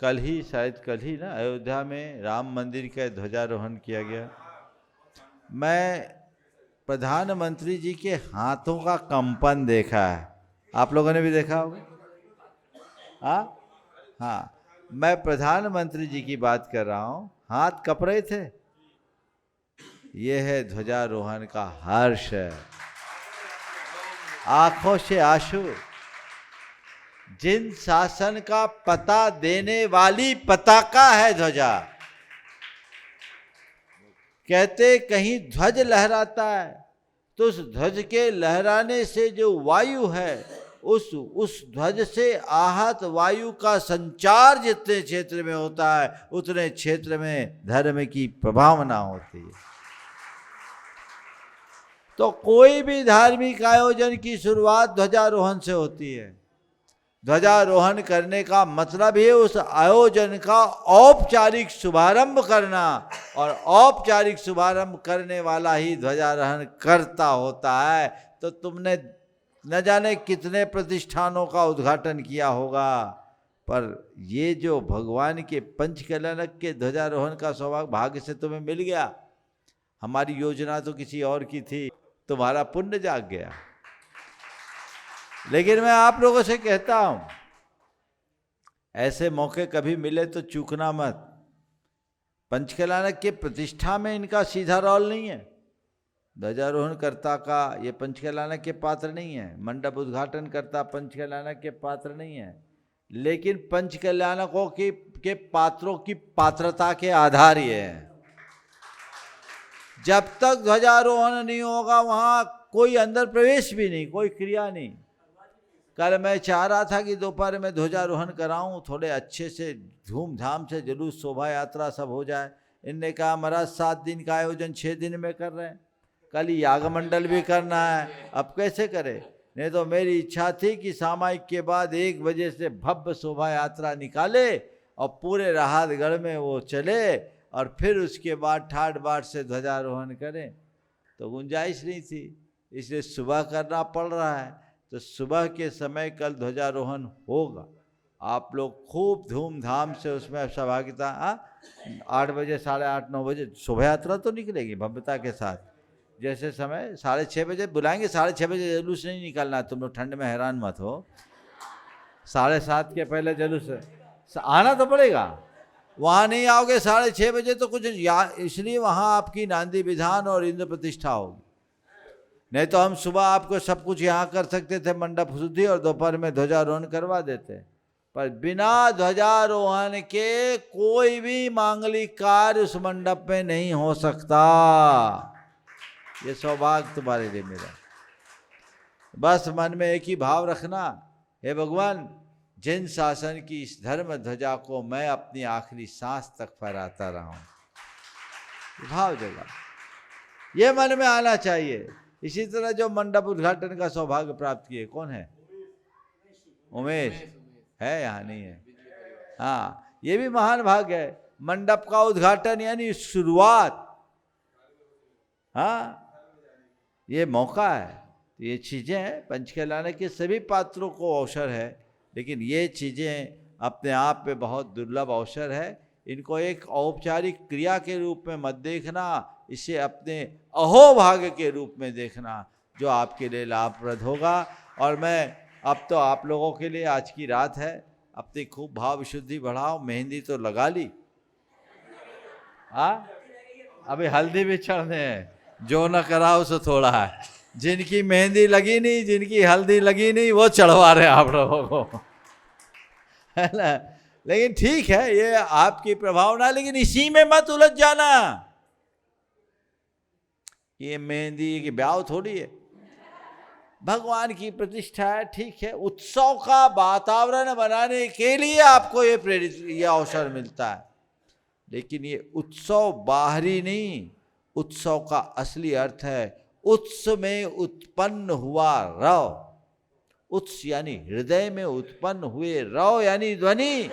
[SPEAKER 3] कल ही ना, अयोध्या में राम मंदिर का ध्वजारोहण किया गया। मैं प्रधानमंत्री जी के हाथों का कंपन देखा है, आप लोगों ने भी देखा होगा। हाँ, मैं प्रधानमंत्री जी की बात कर रहा हूँ, हाथ कँप रहे थे। ये है ध्वजारोहण का हर्ष, आंखों से आंसू। जिन शासन का पता देने वाली पताका है ध्वजा, कहते कहीं ध्वज लहराता है तो उस ध्वज के लहराने से जो वायु है, उस ध्वज से आहत वायु का संचार जितने क्षेत्र में होता है उतने क्षेत्र में धर्म की प्रभावना होती है। तो कोई भी धार्मिक आयोजन की शुरुआत ध्वजारोहण से होती है। ध्वजारोहण करने का मतलब ही उस आयोजन का औपचारिक शुभारंभ करना, और औपचारिक शुभारंभ करने वाला ही ध्वजारोहण करता होता है। तो तुमने न जाने कितने प्रतिष्ठानों का उद्घाटन किया होगा, पर ये जो भगवान के पंचकल्याणक के ध्वजारोहण का सौभाग्य भाग्य से तुम्हें मिल गया। हमारी योजना तो किसी और की थी, तुम्हारा पुण्य जाग गया। लेकिन मैं आप लोगों से कहता हूं, ऐसे मौके कभी मिले तो चूकना मत। पंचकल्याणक के प्रतिष्ठा में इनका सीधा रोल नहीं है। ध्वजारोहण कर्ता का ये पंचकल्याणक के पात्र नहीं है, मंडप उद्घाटन करता पंचकल्याणक के पात्र नहीं है, लेकिन पंचकल्याणकों के पात्रों की पात्रता के आधार ये है। जब तक ध्वजारोहण नहीं होगा वहाँ कोई अंदर प्रवेश भी नहीं, कोई क्रिया नहीं। कल मैं चाह रहा था कि दोपहर में ध्वजारोहण कराऊं, थोड़े अच्छे से धूमधाम से जुलूस शोभा यात्रा सब हो जाए। इनने कहा महाराज 7 दिन का आयोजन 6 दिन में कर रहे हैं, कल याग मंडल भी करना है, अब कैसे करें। नहीं तो मेरी इच्छा थी कि सामायिक के बाद 1 बजे से भव्य शोभा यात्रा निकाले और पूरे राहतगढ़ में वो चले, और फिर उसके बाद ठाट बाट से ध्वजारोहण करें। तो गुंजाइश नहीं थी, इसलिए सुबह करना पड़ रहा है। तो सुबह के समय कल ध्वजारोहण होगा। आप लोग खूब धूमधाम से उसमें सहभागिता। 8 बजे 8:30 9 बजे शोभा यात्रा तो निकलेगी भव्यता के साथ। जैसे समय 6:30 बजे बुलाएंगे, 6:30 बजे जुलूस नहीं निकालना। तुम लोग ठंड में हैरान मत हो, 7:30 के पहले जुलूस आना तो पड़ेगा। वहाँ नहीं आओगे 6:30 बजे तो कुछ इसलिए वहाँ आपकी नांदी विधान और इंद्र प्रतिष्ठा होगी। नहीं तो हम सुबह आपको सब कुछ यहाँ कर सकते थे, मंडप शुद्धि, और दोपहर में ध्वजारोहण करवा देते। पर बिना ध्वजारोहण के कोई भी मांगलिक कार्य उस मंडप में नहीं हो सकता। ये सौभाग्य तुम्हारे लिए मेरा। बस मन में एक ही भाव रखना, हे भगवान, जिन शासन की इस धर्म ध्वजा को मैं अपनी आखिरी सांस तक फहराता रहा हूँ, भाव जगा, ये मन में आना चाहिए। इसी तरह जो मंडप उद्घाटन का सौभाग्य प्राप्त किए, कौन है? उमेश है, यहाँ नहीं है। हाँ, ये भी महान भाग्य है। मंडप का उद्घाटन यानी शुरुआत, हाँ, ये मौका है। ये चीज़ें हैं, पंचकल्याणक के सभी पात्रों को अवसर है, लेकिन ये चीज़ें अपने आप में बहुत दुर्लभ अवसर है। इनको एक औपचारिक क्रिया के रूप में मत देखना, इसे अपने अहोभाग्य के रूप में देखना, जो आपके लिए लाभप्रद होगा। और मैं अब तो आप लोगों के लिए आज की रात है, अपनी खूब भाव विशुद्धि बढ़ाओ। मेहंदी तो लगा ली, हाँ, अभी हल्दी भी चढ़ने हैं, जो न कराओ सो थोड़ा है। जिनकी मेहंदी लगी नहीं, जिनकी हल्दी लगी नहीं, वो चढ़वा रहे हैं आप लोगों को, है ना। लेकिन ठीक है, ये आपकी प्रभावना, लेकिन इसी में मत उलझ जाना। ये मेहंदी की ब्याह थोड़ी है, भगवान की प्रतिष्ठा है, ठीक है। उत्सव का वातावरण बनाने के लिए आपको ये प्रेरित, ये अवसर मिलता है। लेकिन ये उत्सव बाहरी नहीं, उत्सव का असली अर्थ है उत्स में उत्पन्न हुआ रव। उत्स यानी हृदय में उत्पन्न हुए रव यानी ध्वनि,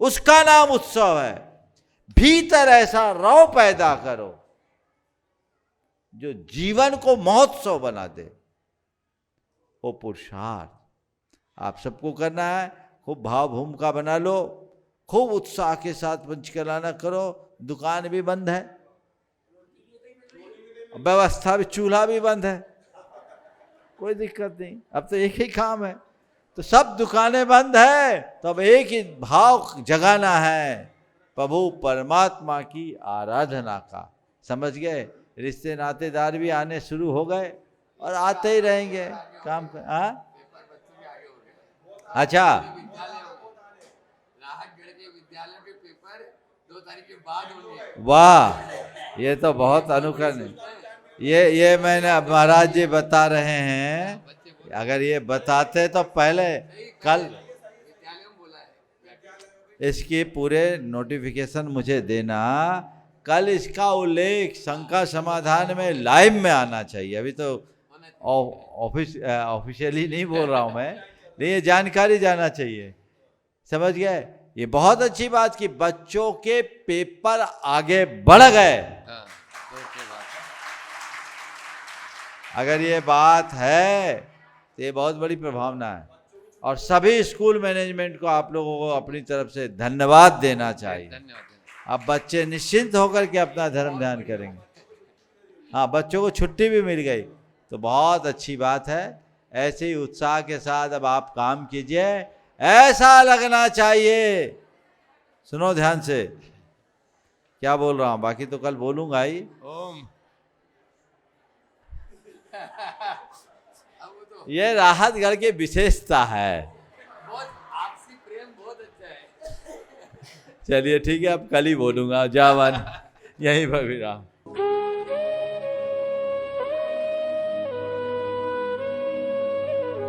[SPEAKER 3] उसका नाम उत्सव है। भीतर ऐसा रव पैदा करो जो जीवन को महोत्सव बना दे। वो पुरुषार्थ आप सबको करना है। खूब भाव भूमिका बना लो, खूब उत्साह के साथ पंचकलाना करो। दुकान भी बंद है, व्यवस्था भी, चूल्हा भी बंद है, कोई दिक्कत नहीं। अब तो एक ही काम है, तो सब दुकानें बंद है, तो अब एक ही भाव जगाना है, प्रभु परमात्मा की आराधना का। समझ गए? रिश्ते नातेदार भी आने शुरू हो गए और आते ही रहेंगे काम कर। हाँ अच्छा, वाह, ये तो बहुत अनुकरण है। ये मैंने महाराज जी बता रहे हैं। अगर ये बताते तो पहले कल इसकी पूरे नोटिफिकेशन मुझे देना। कल इसका उल्लेख शंका समाधान में लाइव में आना चाहिए। अभी तो ऑफिशियली नहीं बोल रहा हूँ मैं, लेकिन ये जानकारी जाना चाहिए। समझ गए? ये बहुत अच्छी बात कि बच्चों के पेपर आगे बढ़ गए। अगर ये बात है तो ये बहुत बड़ी प्रभावना है, और सभी स्कूल मैनेजमेंट को आप लोगों को अपनी तरफ से धन्यवाद देना चाहिए। अब बच्चे निश्चिंत होकर के अपना धर्म ध्यान करेंगे। हाँ, बच्चों को छुट्टी भी मिल गई तो बहुत अच्छी बात है। ऐसे ही उत्साह के साथ अब आप काम कीजिए, ऐसा लगना चाहिए। सुनो ध्यान से क्या बोल रहा हूँ, बाकी तो कल बोलूंगा ही।
[SPEAKER 2] ओम।
[SPEAKER 3] ये राहतगढ़ की विशेषता है।
[SPEAKER 2] आपसी प्रेम बहुत अच्छा है।
[SPEAKER 3] चलिए ठीक है, अब कल ही बोलूंगा। जावन यहीं पर भी रहा।